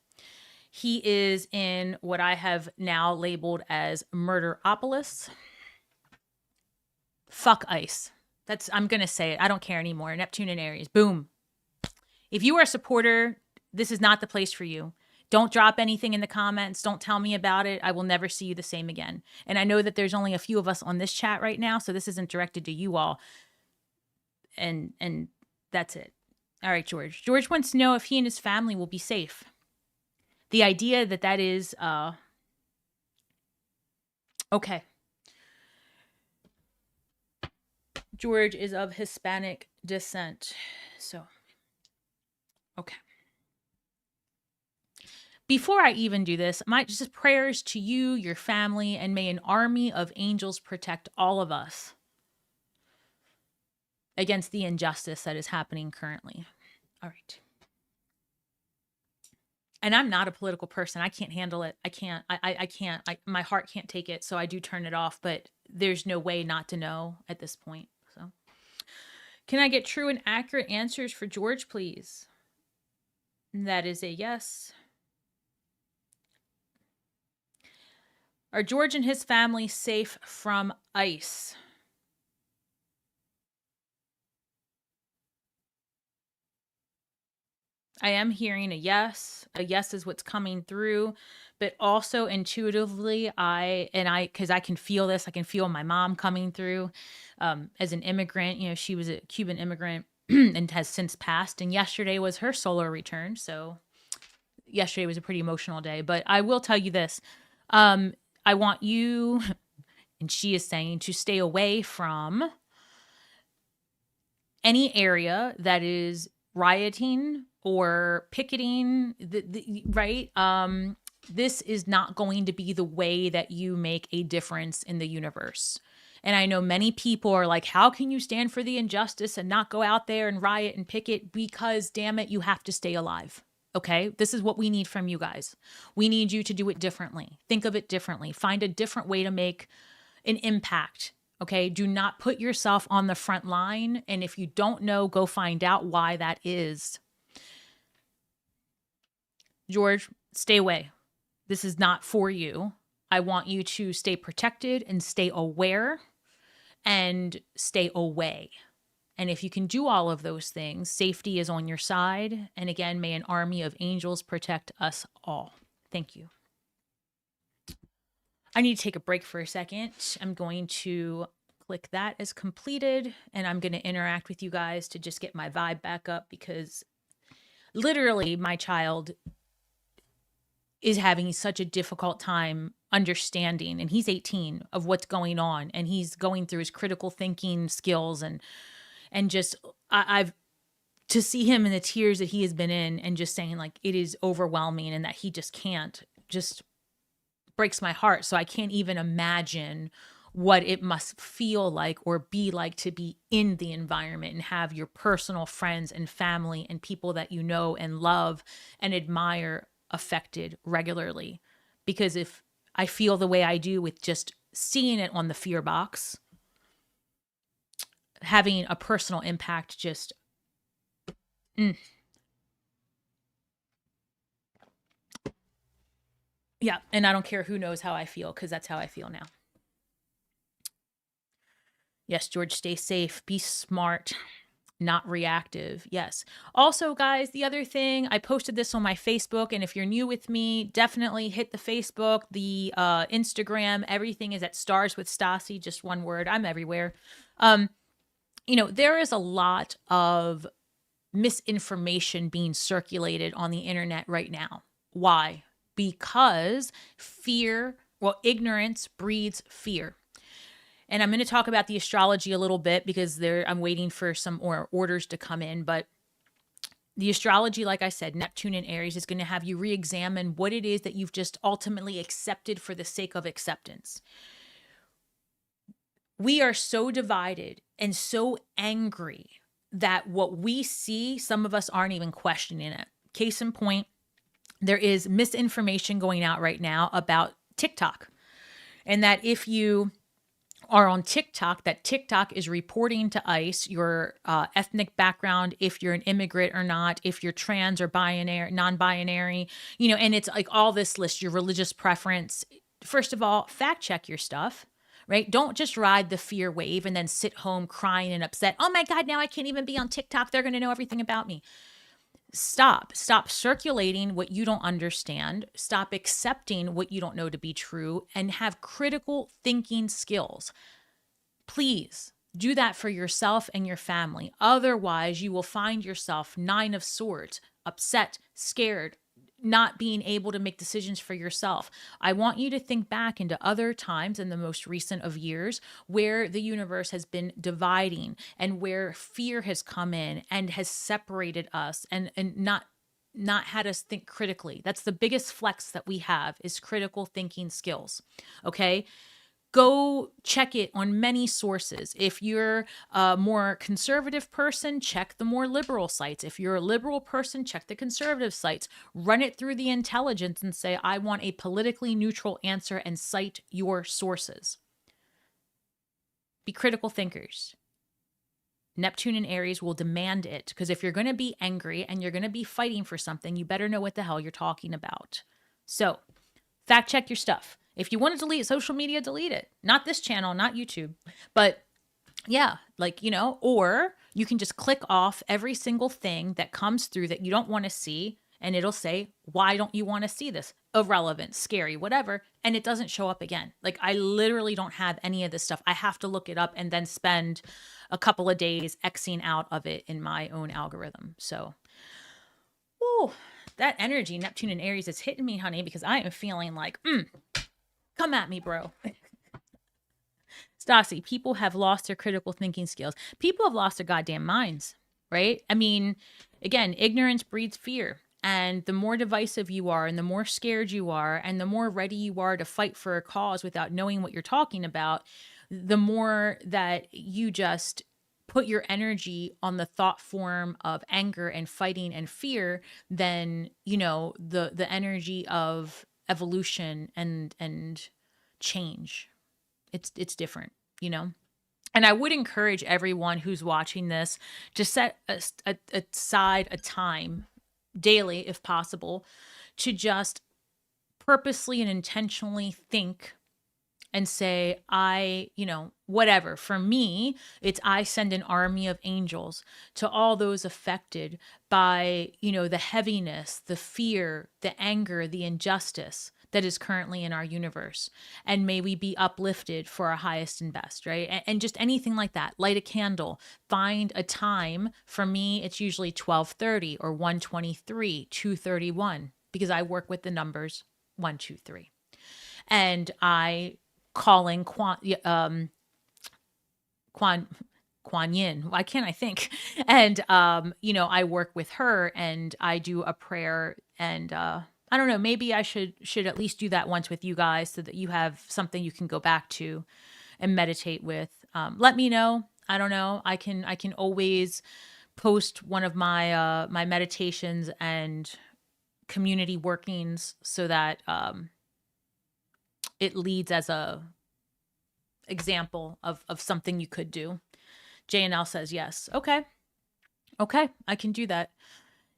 Speaker 1: He is in what I have now labeled as Murderopolis. Fuck ICE. I'm going to say it. I don't care anymore. Neptune and Aries. Boom. If you are a supporter, this is not the place for you. Don't drop anything in the comments. Don't tell me about it. I will never see you the same again. And I know that there's only a few of us on this chat right now, so this isn't directed to you all. And that's it. All right, George. George wants to know if he and his family will be safe. The idea that is, okay. George is of Hispanic descent. So, okay. Before I even do this, my just prayers to you, your family, and may an army of angels protect all of us against the injustice that is happening currently. All right. And I'm not a political person. I can't handle it. I can't. My heart can't take it. So I do turn it off. But there's no way not to know at this point. So, can I get true and accurate answers for George, please? And that is a yes. Are George and his family safe from ICE? I am hearing a yes. A yes is what's coming through, but also intuitively, because I can feel this. I can feel my mom coming through as an immigrant. You know, she was a Cuban immigrant and has since passed. And yesterday was her solar return. So yesterday was a pretty emotional day. But I will tell you this. I want you, and she is saying, to stay away from any area that is rioting or picketing, right? This is not going to be the way that you make a difference in the universe. And I know many people are like, how can you stand for the injustice and not go out there and riot and picket? Because damn it, you have to stay alive. Okay, this is what we need from you guys. We need you to do it differently. Think of it differently. Find a different way to make an impact. Okay, do not put yourself on the front line. And if you don't know, go find out why that is. George, stay away. This is not for you. I want you to stay protected and stay aware and stay away. And if you can do all of those things, safety is on your side. And again, may an army of angels protect us all. Thank you. I need to take a break for a second. I'm going to click that as completed, and I'm going to interact with you guys to just get my vibe back up, because literally my child is having such a difficult time understanding, and he's 18, of what's going on, and he's going through his critical thinking skills, and just I've to see him in the tears that he has been in, and just saying like it is overwhelming and that he just can't, just breaks my heart. So I can't even imagine what it must feel like or be like to be in the environment and have your personal friends and family and people that you know and love and admire affected regularly. Because if I feel the way I do with just seeing it on the fear box, having a personal impact, just yeah. And I don't care who knows how I feel, because that's how I feel now. Yes, George, stay safe, be smart. Not reactive. Yes. Also, guys, the other thing, I posted this on my Facebook, and if you're new with me, definitely hit the Facebook, the Instagram. Everything is at Stars with Stasi, just one word. I'm everywhere. There is a lot of misinformation being circulated on the internet right now. Why? Because ignorance breeds fear. And I'm going to talk about the astrology a little bit because I'm waiting for some more orders to come in. But the astrology, like I said, Neptune in Aries is going to have you re-examine what it is that you've just ultimately accepted for the sake of acceptance. We are so divided and so angry that what we see, some of us aren't even questioning it. Case in point, there is misinformation going out right now about TikTok. And that if you are on TikTok, that TikTok is reporting to ICE your ethnic background, if you're an immigrant or not, if you're trans or binary, non-binary, and it's like all this list, your religious preference. First of all, fact check your stuff, right? Don't just ride the fear wave and then sit home crying and upset. Oh my God, now I can't even be on TikTok. They're going to know everything about me. Stop circulating what you don't understand. Stop accepting what you don't know to be true, and have critical thinking skills. Please do that for yourself and your family. Otherwise, you will find yourself 9 of Swords, upset, scared, not being able to make decisions for yourself. I want you to think back into other times in the most recent of years where the universe has been dividing and where fear has come in and has separated us and not had us think critically. That's the biggest flex that we have, is critical thinking skills. Okay. Go check it on many sources. If you're a more conservative person, check the more liberal sites. If you're a liberal person, check the conservative sites. Run it through the intelligence and say, I want a politically neutral answer, and cite your sources. Be critical thinkers. Neptune in Aries will demand it, because if you're going to be angry and you're going to be fighting for something, you better know what the hell you're talking about. So, fact check your stuff. If you want to delete social media, delete it. Not this channel, not YouTube. But yeah, or you can just click off every single thing that comes through that you don't want to see, and it'll say, why don't you want to see this? Irrelevant, scary, whatever. And it doesn't show up again. Like, I literally don't have any of this stuff. I have to look it up and then spend a couple of days Xing out of it in my own algorithm. So, that energy, Neptune and Aries, is hitting me, honey, because I am feeling like, come at me, bro. Stasi, people have lost their critical thinking skills. People have lost their goddamn minds, right? I mean, again, ignorance breeds fear. And the more divisive you are, and the more scared you are, and the more ready you are to fight for a cause without knowing what you're talking about, the more that you just put your energy on the thought form of anger and fighting and fear than, the energy of evolution and change. It's different, And I would encourage everyone who's watching this to set aside a time daily, if possible, to just purposely and intentionally think and say, whatever. For me, it's I send an army of angels to all those affected by, the heaviness, the fear, the anger, the injustice that is currently in our universe. And may we be uplifted for our highest and best, right? And just anything like that. Light a candle. Find a time. For me, it's usually 12:30 or 1:23, 2:31, because I work with the numbers 1, 2, 3. And I calling Kuan Yin. Why can't I think? And, I work with her and I do a prayer, and I don't know, maybe I should at least do that once with you guys so that you have something you can go back to and meditate with. Let me know. I don't know. I can always post one of my my meditations and community workings so that it leads as a example of something you could do. JNL says yes. Okay, I can do that.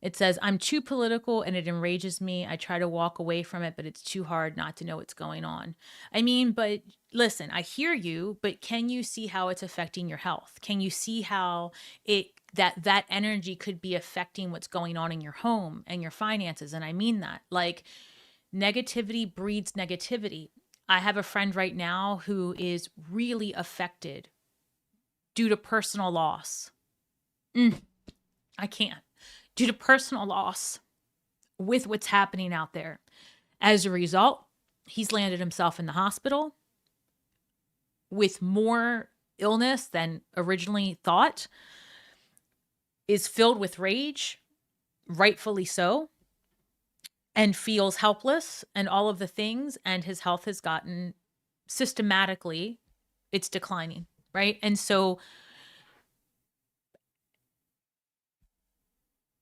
Speaker 1: It says, I'm too political and it enrages me. I try to walk away from it, but it's too hard not to know what's going on. I mean, but listen, I hear you, but can you see how it's affecting your health? Can you see how it that energy could be affecting what's going on in your home and your finances. And I mean that, like, negativity breeds negativity. I have a friend right now who is really affected due to personal loss. I can't. Due to personal loss with what's happening out there. As a result, he's landed himself in the hospital with more illness than originally thought, is filled with rage, rightfully so, and feels helpless and all of the things. And his health has gotten systematically, it's declining, right? And so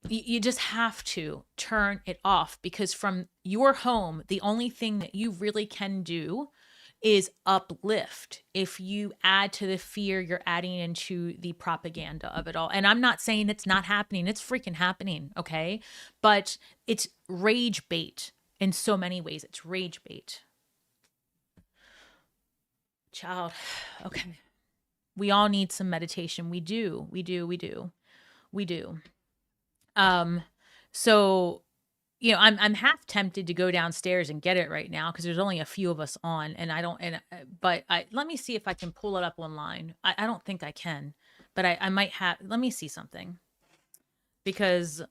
Speaker 1: you just have to turn it off, because from your home, the only thing that you really can do is uplift. If you add to the fear, you're adding into the propaganda of it all. And I'm not saying it's not happening. It's freaking happening, okay? But it's rage bait in so many ways. It's rage bait. Child, okay. We all need some meditation. We do. So, you know, I'm half tempted to go downstairs and get it right now, because there's only a few of us on, and let me see if I can pull it up online. I don't think I can, but I might have. Let me see something, because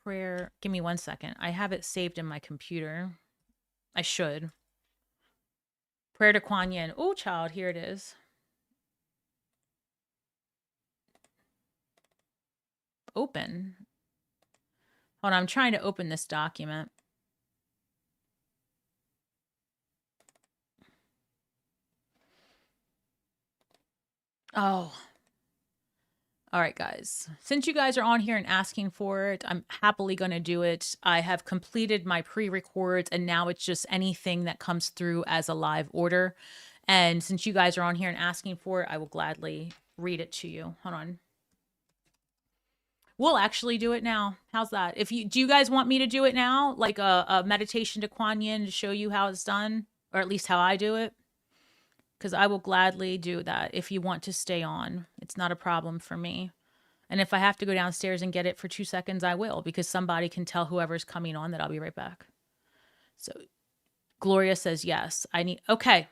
Speaker 1: prayer. Give me 1 second. I have it saved in my computer. I should. Prayer to Kuan Yin. Oh, child, here it is. Open. Hold on, I'm trying to open this document. Oh. All right, guys. Since you guys are on here and asking for it, I'm happily going to do it. I have completed my pre-records, and now it's just anything that comes through as a live order. And since you guys are on here and asking for it, I will gladly read it to you. Hold on. We'll actually do it now. How's that? Do you guys want me to do it now? Like a meditation to Kuan Yin to show you how it's done, or at least how I do it? Because I will gladly do that if you want to stay on. It's not a problem for me. And if I have to go downstairs and get it for 2 seconds, I will, because somebody can tell whoever's coming on that I'll be right back. So Gloria says, yes, okay.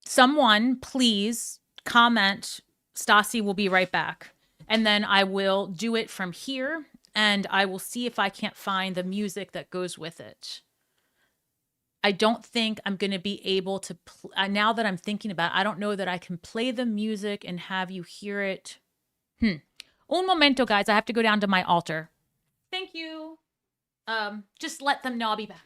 Speaker 1: Someone please comment, Stasi will be right back. And then I will do it from here, and I will see if I can't find the music that goes with it. I don't think I'm going to be able to, now that I'm thinking about it, I don't know that I can play the music and have you hear it. Un momento, guys. I have to go down to my altar. Thank you. Just let them know I'll be back.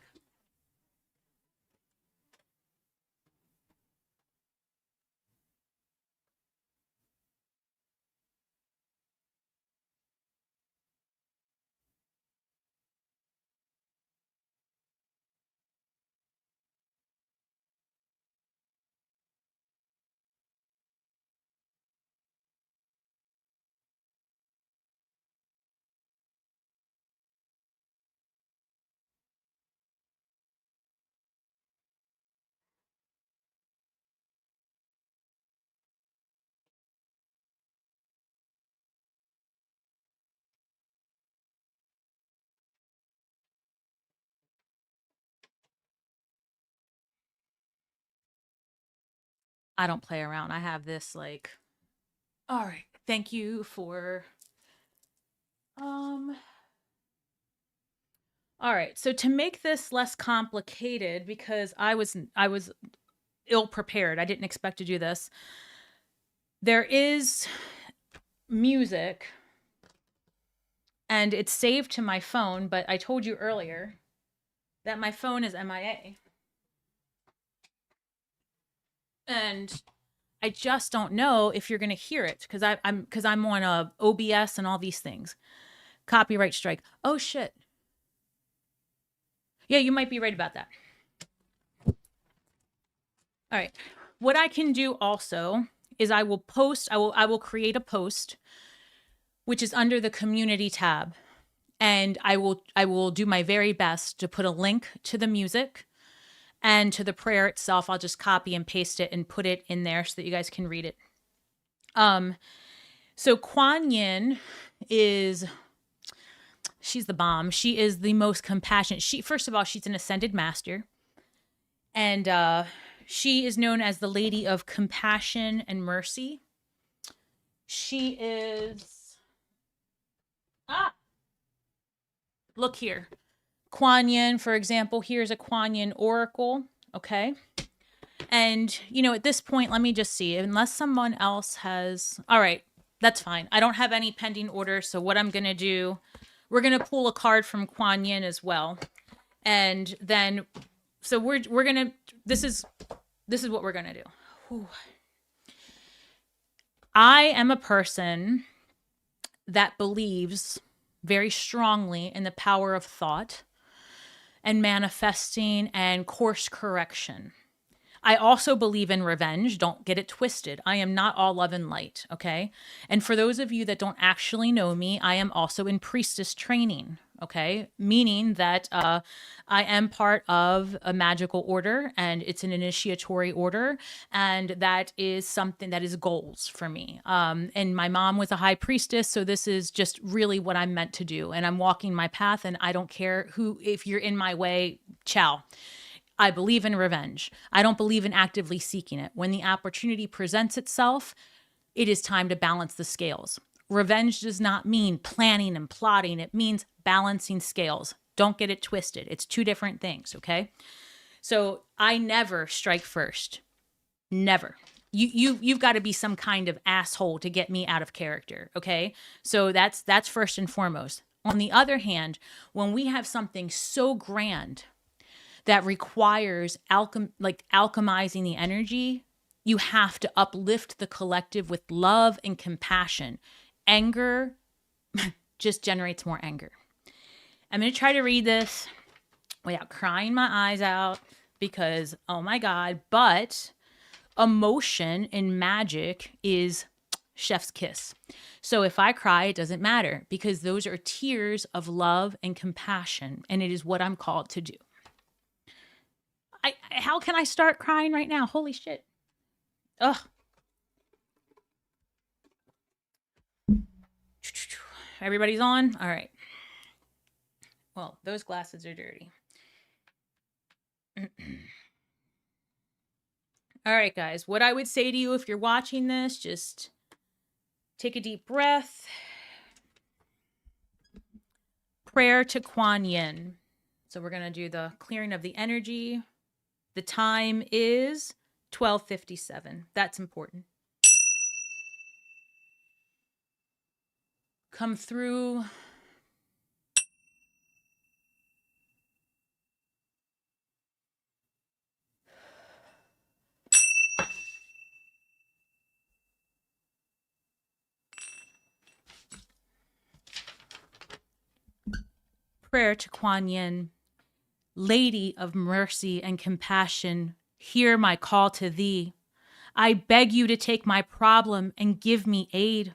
Speaker 1: I don't play around. I have this like, all right. Thank you for, all right. So to make this less complicated, because I was ill prepared. I didn't expect to do this. There is music, and it's saved to my phone, but I told you earlier that my phone is MIA. And I just don't know if you're going to hear it, because I'm on OBS and all these things. Copyright strike. Oh shit. Yeah, you might be right about that. All right. What I can do also is I will create a post, which is under the community tab. And I will do my very best to put a link to the music and to the prayer itself. I'll just copy and paste it and put it in there so that you guys can read it. So Kuan Yin she's the bomb. She is the most compassionate. First of all, she's an ascended master. And she is known as the Lady of Compassion and Mercy. She is, look here. Kuan Yin, for example, here's a Kuan Yin oracle, okay? And, at this point, let me just see. Unless someone else has, all right, that's fine. I don't have any pending orders, so what I'm going to do, we're going to pull a card from Kuan Yin as well. And then, so we're going to, this is what we're going to do. Whew. I am a person that believes very strongly in the power of thought and manifesting and course correction. I also believe in revenge. Don't get it twisted. I am not all love and light, okay? And for those of you that don't actually know me, I am also in priestess training, okay? Meaning that I am part of a magical order, and it's an initiatory order, and that is something that is goals for me. And my mom was a high priestess, so this is just really what I'm meant to do. And I'm walking my path, and I don't care if you're in my way, ciao. I believe in revenge. I don't believe in actively seeking it. When the opportunity presents itself, it is time to balance the scales. Revenge does not mean planning and plotting. It means balancing scales. Don't get it twisted. It's two different things, okay? So I never strike first. Never. You've got to be some kind of asshole to get me out of character, okay? So that's first and foremost. On the other hand, when we have something so grand that requires alchemizing the energy, you have to uplift the collective with love and compassion. Anger just generates more anger. I'm going to try to read this without crying my eyes out because, oh my God, but emotion in magic is chef's kiss. So if I cry, it doesn't matter because those are tears of love and compassion, and it is what I'm called to do. How can I start crying right now? Holy shit. Ugh. Everybody's on? All right. Well, those glasses are dirty. All right, guys. What I would say to you if you're watching this, just take a deep breath. Prayer to Kuan Yin. So we're going to do the clearing of the energy. The time is 12:57. That's important. Come through. Prayer to Kuan Yin. Lady of mercy and compassion, hear my call to thee. I beg you to take my problem and give me aid.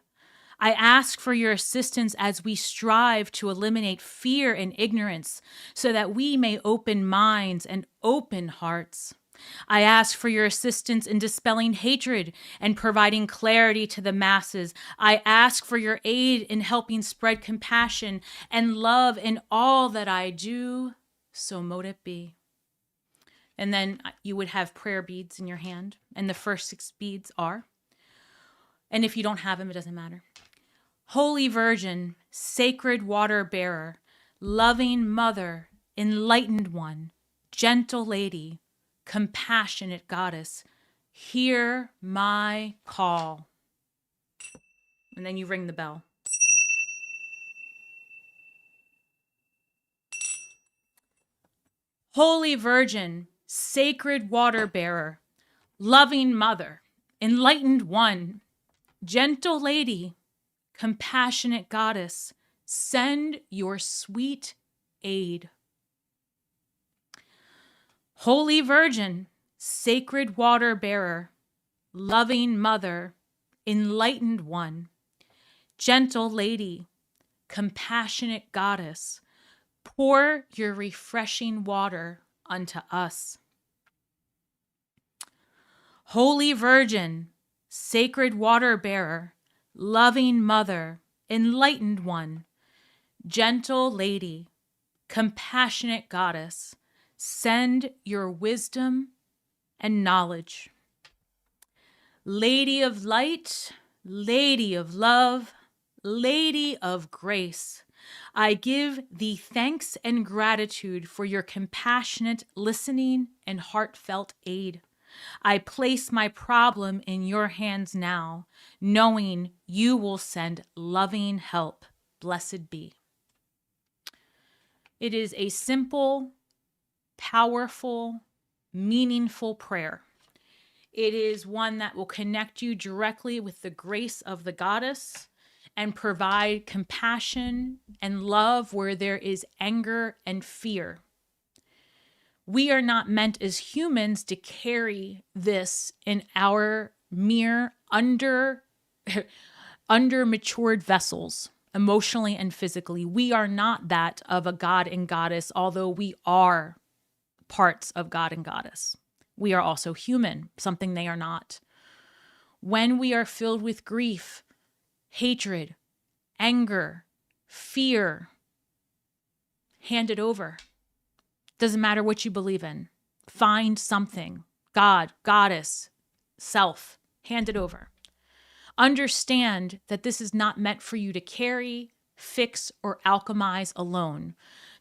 Speaker 1: I ask for your assistance as we strive to eliminate fear and ignorance so that we may open minds and open hearts. I ask for your assistance in dispelling hatred and providing clarity to the masses. I ask for your aid in helping spread compassion and love in all that I do. So mote it be. And then you would have prayer beads in your hand. And the first 6 beads are. And if you don't have them, it doesn't matter. Holy Virgin, sacred water bearer, loving mother, enlightened one, gentle lady, compassionate goddess, hear my call. And then you ring the bell. Holy Virgin, sacred water bearer, loving mother, enlightened one, gentle lady, compassionate goddess, send your sweet aid. Holy Virgin, sacred water bearer, loving mother, enlightened one, gentle lady, compassionate goddess, pour your refreshing water unto us. Holy Virgin, sacred water bearer, loving mother, enlightened one, gentle lady, compassionate goddess, send your wisdom and knowledge. Lady of light, lady of love, lady of grace, I give thee thanks and gratitude for your compassionate listening and heartfelt aid. I place my problem in your hands now, knowing you will send loving help. Blessed be. It is a simple, powerful, meaningful prayer. It is one that will connect you directly with the grace of the goddess and provide compassion and love where there is anger and fear. We are not meant as humans to carry this in our mere under matured vessels, emotionally and physically. We are not that of a god and goddess, although we are parts of god and goddess. We are also human, something they are not. When we are filled with grief, hatred, anger, fear, hand it over. Doesn't matter what you believe in. Find something. God, goddess, self. Hand it over. Understand that this is not meant for you to carry, fix, or alchemize alone.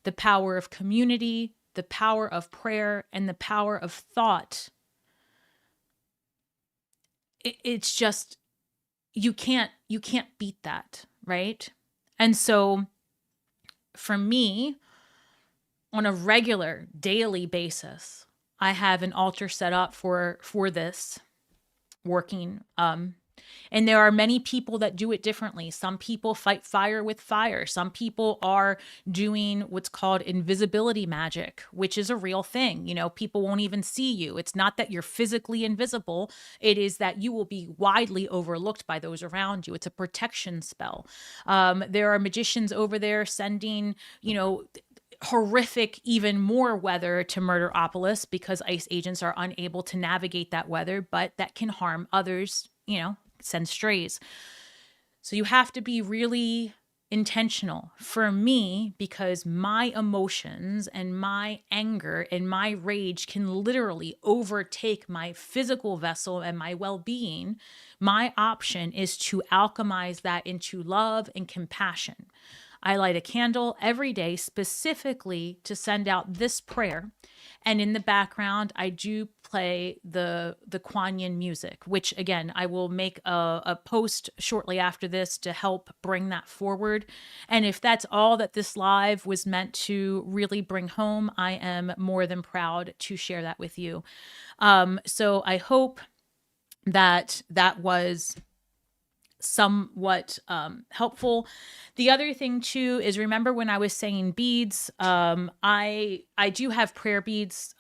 Speaker 1: The power of community, the power of prayer, and the power of thought. It's just, you can't beat that, right? And so for me, on a regular daily basis, I have an altar set up for this working. And there are many people that do it differently. Some people fight fire with fire. Some people are doing what's called invisibility magic, which is a real thing. You know, people won't even see you. It's not that you're physically invisible. It is that you will be widely overlooked by those around you. It's a protection spell. There are magicians over there sending, horrific, even more weather to Murderopolis because ICE agents are unable to navigate that weather, but that can harm others, send strays. So you have to be really intentional. For me, because my emotions and my anger and my rage can literally overtake my physical vessel and my well-being, my option is to alchemize that into love and compassion. I light a candle every day specifically to send out this prayer. And in the background, I do play the Kuan Yin music, which again, I will make a post shortly after this to help bring that forward. And if that's all that this live was meant to really bring home, I am more than proud to share that with you. So I hope that was somewhat helpful. The other thing too is, remember when I was saying beads, I do have prayer beads.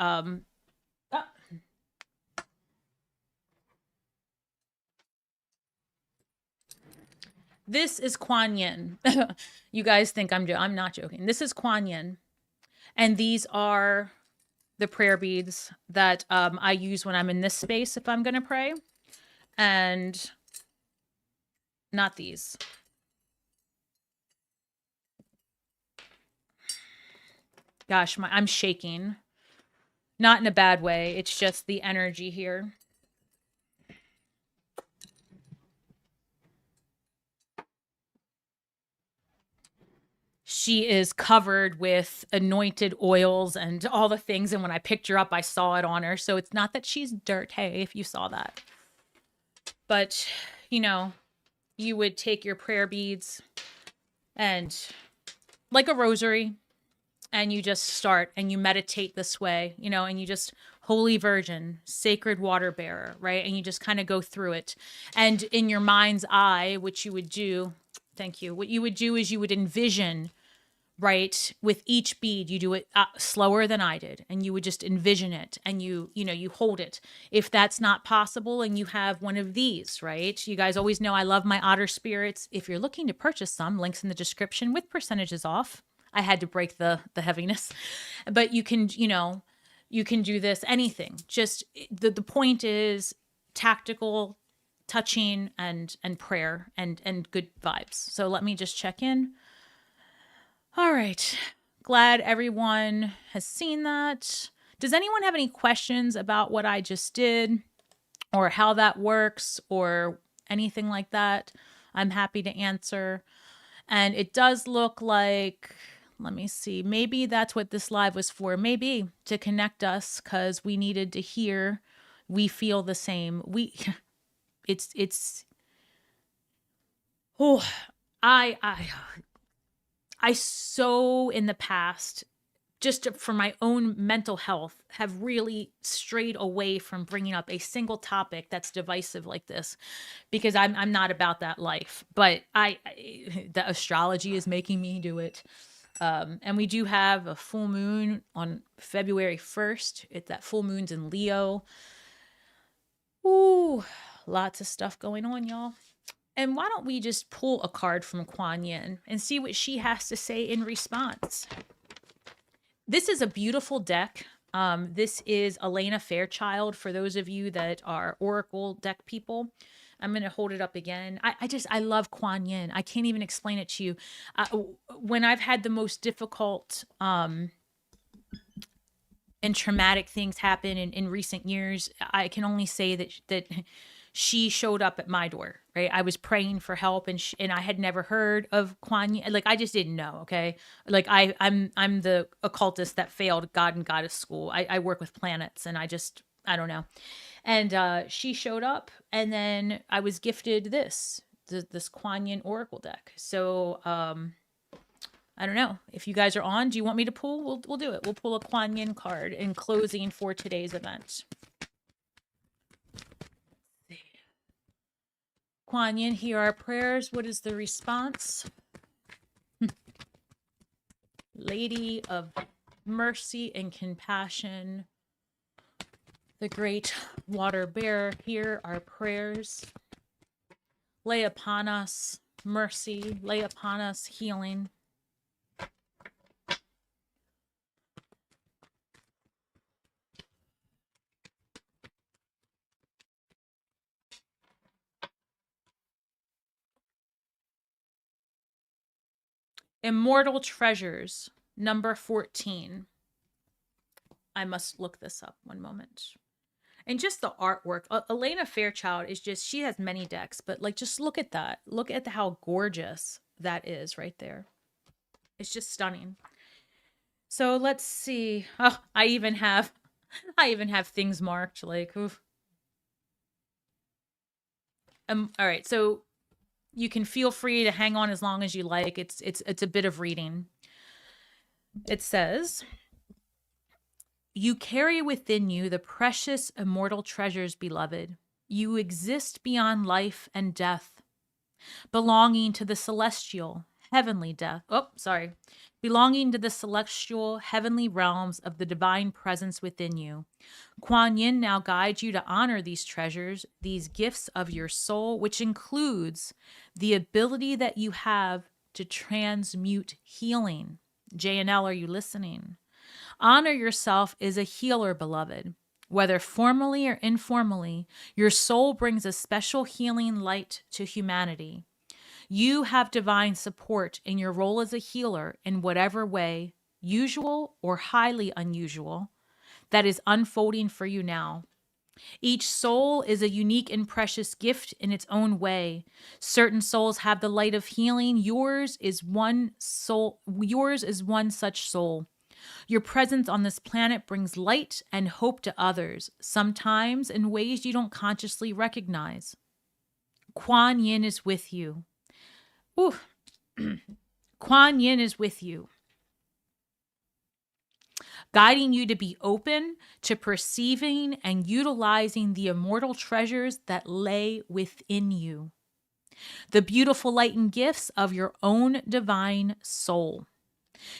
Speaker 1: This is Kuan Yin. You guys think I'm not joking. This is Kuan Yin. And these are the prayer beads that I use when I'm in this space if I'm going to pray. And not these. Gosh, I'm shaking. Not in a bad way. It's just the energy here. She is covered with anointed oils and all the things. And when I picked her up, I saw it on her. So it's not that she's dirt. Hey, if you saw that. But, you would take your prayer beads and like a rosary, and you just start and you meditate this way, and you just Holy Virgin, sacred water bearer, right? And you just kind of go through it. And in your mind's eye, what you would do, thank you. What you would do is you would envision, right? With each bead, you do it slower than I did, and you would just envision it, and you hold it. If that's not possible and you have one of these, right? You guys always know I love my otter spirits. If you're looking to purchase some, links in the description with percentages off. I had to break the heaviness, but you can do this, anything. Just the point is tactical, touching and prayer and good vibes. So let me just check in. All right. Glad everyone has seen that. Does anyone have any questions about what I just did or how that works or anything like that? I'm happy to answer. And it does look like, let me see, maybe that's what this live was for. Maybe to connect us because we needed to hear, we feel the same. Oh, I so in the past, just for my own mental health, have really strayed away from bringing up a single topic that's divisive like this, because I'm not about that life. But the astrology is making me do it. And we do have a full moon on February 1st. That full moon's in Leo. Ooh, lots of stuff going on, y'all. And why don't we just pull a card from Kuan Yin and see what she has to say in response? This is a beautiful deck. This is Elena Fairchild for those of you that are Oracle deck people. I'm going to hold it up again. I love Kuan Yin. I can't even explain it to you. When I've had the most difficult and traumatic things happen in recent years, I can only say that she showed up at my door, right? I was praying for help and I had never heard of Kuan Yin. Like, I just didn't know, okay? Like, I'm the occultist that failed God and Goddess school. I work with planets and I don't know. And she showed up and then I was gifted this Kuan Yin Oracle deck. So, I don't know. If you guys are on, do you want me to pull? We'll do it. We'll pull a Kuan Yin card in closing for today's event. Kuan Yin, hear our prayers. What is the response? Lady of mercy and compassion, the great water bearer, hear our prayers. Lay upon us mercy, lay upon us healing. Immortal Treasures, number 14. I must look this up one moment. And just the artwork. Elena Fairchild is just, she has many decks, but like, just look at that. Look at how gorgeous that is right there. It's just stunning. So let's see. Oh, I even have things marked like, oof. All right. So you can feel free to hang on as long as you like. It's a bit of reading. It says, you carry within you the precious immortal treasures, beloved. You exist beyond life and death, belonging to the celestial, heavenly death. Belonging to the celestial, heavenly realms of the divine presence within you. Kuan Yin now guides you to honor these treasures, these gifts of your soul, which includes the ability that you have to transmute healing. JNL, are you listening? Honor yourself as a healer, beloved. Whether formally or informally, your soul brings a special healing light to humanity. You have divine support in your role as a healer in whatever way, usual or highly unusual, that is unfolding for you now. Each soul is a unique and precious gift in its own way. Certain souls have the light of healing. Yours is one such soul. Your presence on this planet brings light and hope to others, sometimes in ways you don't consciously recognize. Kuan Yin is with you. Ooh. Kuan Yin is with you, guiding you to be open to perceiving and utilizing the immortal treasures that lay within you, the beautiful light and gifts of your own divine soul.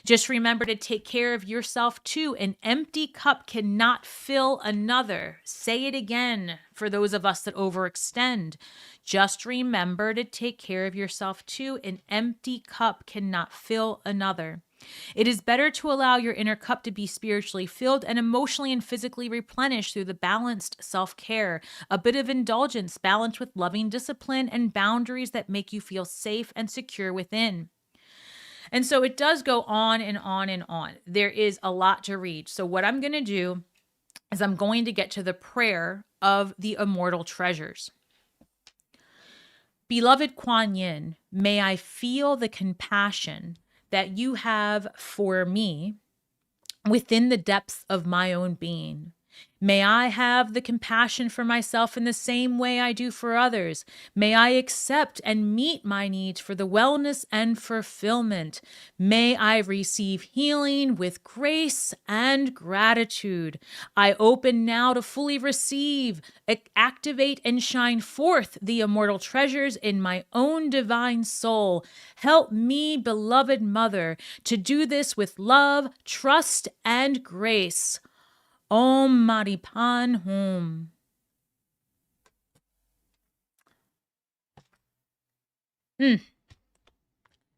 Speaker 1: Just remember to take care of yourself too. An empty cup cannot fill another. Say it again for those of us that overextend. Just remember to take care of yourself too. An empty cup cannot fill another. It is better to allow your inner cup to be spiritually filled and emotionally and physically replenished through the balanced self-care, a bit of indulgence balanced with loving discipline and boundaries that make you feel safe and secure within. And so it does go on and on and on. There is a lot to read. So what I'm going to do is I'm going to get to the prayer of the immortal treasures. Beloved Kuan Yin, may I feel the compassion that you have for me within the depths of my own being. May I have the compassion for myself in the same way I do for others. May I accept and meet my needs for the wellness and fulfillment. May I receive healing with grace and gratitude. I open now to fully receive, activate, and shine forth the immortal treasures in my own divine soul. Help me, beloved Mother, to do this with love, trust, and grace. Om Maripan Hum.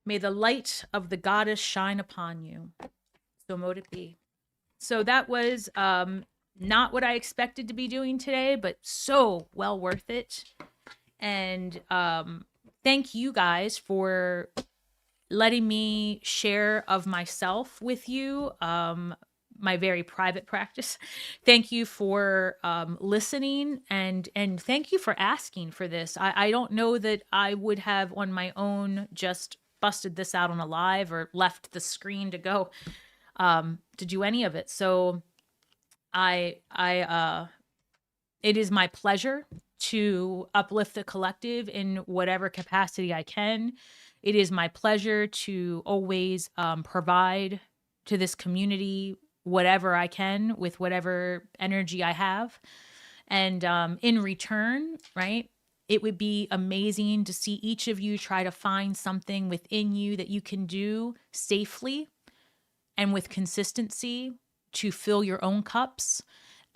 Speaker 1: May the light of the goddess shine upon you. So mote it be. So that was not what I expected to be doing today, but so well worth it. And thank you guys for letting me share of myself with you. My very private practice. Thank you for listening and thank you for asking for this. I don't know that I would have on my own just busted this out on a live or left the screen to go to do any of it. So it is my pleasure to uplift the collective in whatever capacity I can. It is my pleasure to always provide to this community whatever I can with whatever energy I have. And in return, right, it would be amazing to see each of you try to find something within you that you can do safely and with consistency to fill your own cups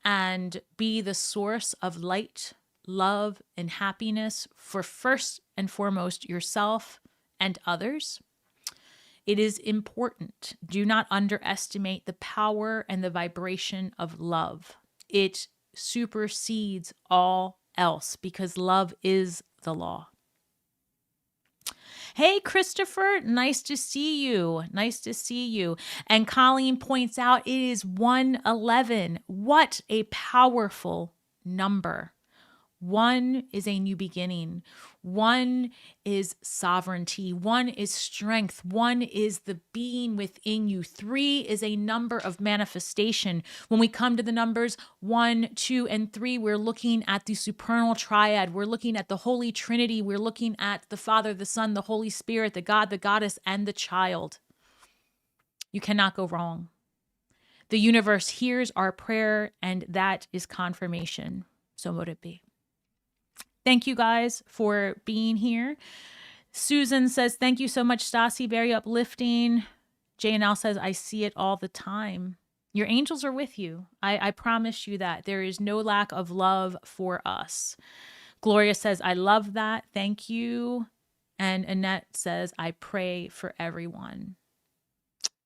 Speaker 1: and be the source of light, love, and happiness for first and foremost yourself and others. It is important. Do not underestimate the power and the vibration of love. It supersedes all else because love is the law. Hey, Christopher, nice to see you. Nice to see you. And Colleen points out it is 111. What a powerful number. 1 is a new beginning. 1 is sovereignty. 1 is strength. 1 is the being within you. 3 is a number of manifestation. When we come to the numbers 1, 2, and 3, we're looking at the supernal triad. We're looking at the Holy Trinity. We're looking at the Father, the Son, the Holy Spirit, the God, the Goddess, and the child. You cannot go wrong. The universe hears our prayer, and that is confirmation. So mote it be. Thank you guys for being here. Susan says, thank you so much, Stasi. Very uplifting. JNL says, I see it all the time. Your angels are with you. I promise you that. There is no lack of love for us. Gloria says, I love that. Thank you. And Annette says, I pray for everyone.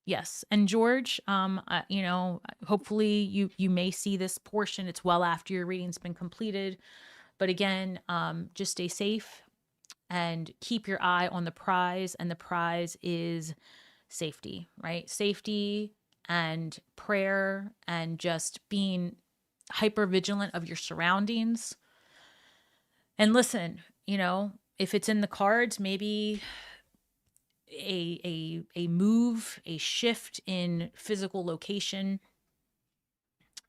Speaker 1: Yes. And George, hopefully you may see this portion. It's well after your reading's been completed. But again, just stay safe and keep your eye on the prize. And the prize is safety, right? Safety and prayer and just being hyper vigilant of your surroundings. And listen, if it's in the cards, maybe a move, a shift in physical location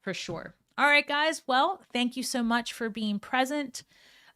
Speaker 1: for sure. All right, guys. Well, thank you so much for being present.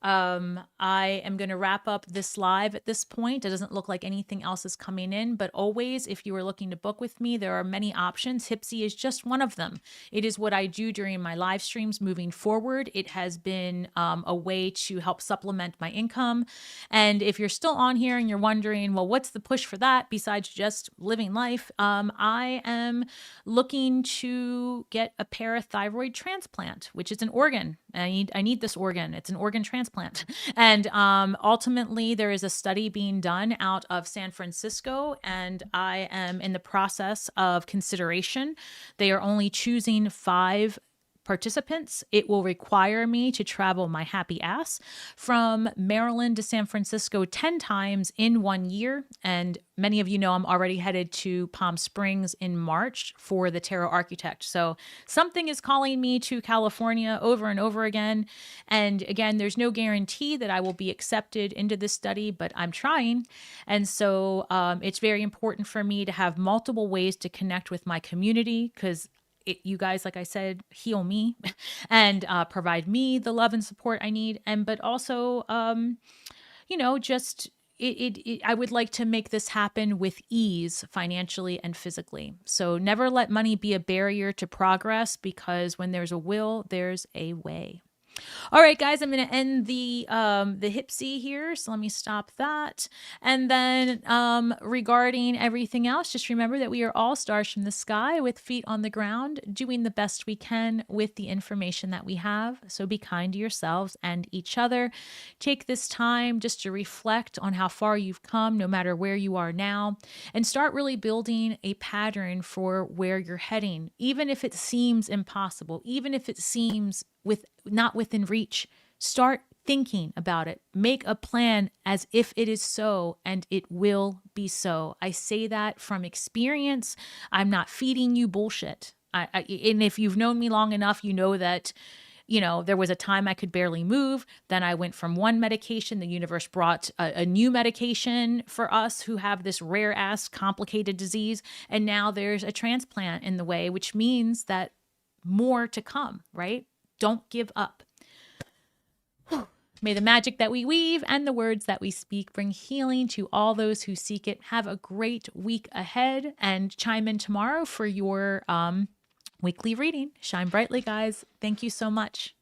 Speaker 1: I am going to wrap up this live at this point. It doesn't look like anything else is coming in, but always, if you are looking to book with me, there are many options. Hypsee is just one of them. It is what I do during my live streams moving forward. It has been a way to help supplement my income. And if you're still on here and you're wondering, well, what's the push for that besides just living life? I am looking to get a parathyroid transplant, which is an organ. I need this organ. It's an organ transplant. And ultimately, there is a study being done out of San Francisco, and I am in the process of consideration. They are only choosing 5 participants. It will require me to travel my happy ass from Maryland to San Francisco 10 times in 1 year. And many of you know I'm already headed to Palm Springs in March for the Tarot Architect. So something is calling me to California over and over again. And again, there's no guarantee that I will be accepted into this study, but I'm trying. And so it's very important for me to have multiple ways to connect with my community, because you guys, like I said, heal me and provide me the love and support I need. But also, just I would like to make this happen with ease financially and physically. So never let money be a barrier to progress, because when there's a will, there's a way. All right, guys, I'm going to end the Hypsee here. So let me stop that. And then regarding everything else, just remember that we are all stars from the sky with feet on the ground, doing the best we can with the information that we have. So be kind to yourselves and each other. Take this time just to reflect on how far you've come, no matter where you are now, and start really building a pattern for where you're heading, even if it seems impossible, even if it seems not within reach. Start thinking about it. Make a plan as if it is so, and it will be so. I say that from experience. I'm not feeding you bullshit. And if you've known me long enough, you know that, there was a time I could barely move. Then I went from one medication. The universe brought a new medication for us who have this rare ass complicated disease. And now there's a transplant in the way, which means that more to come, right? Don't give up. May the magic that we weave and the words that we speak bring healing to all those who seek it. Have a great week ahead, and chime in tomorrow for your weekly reading. Shine brightly, guys. Thank you so much.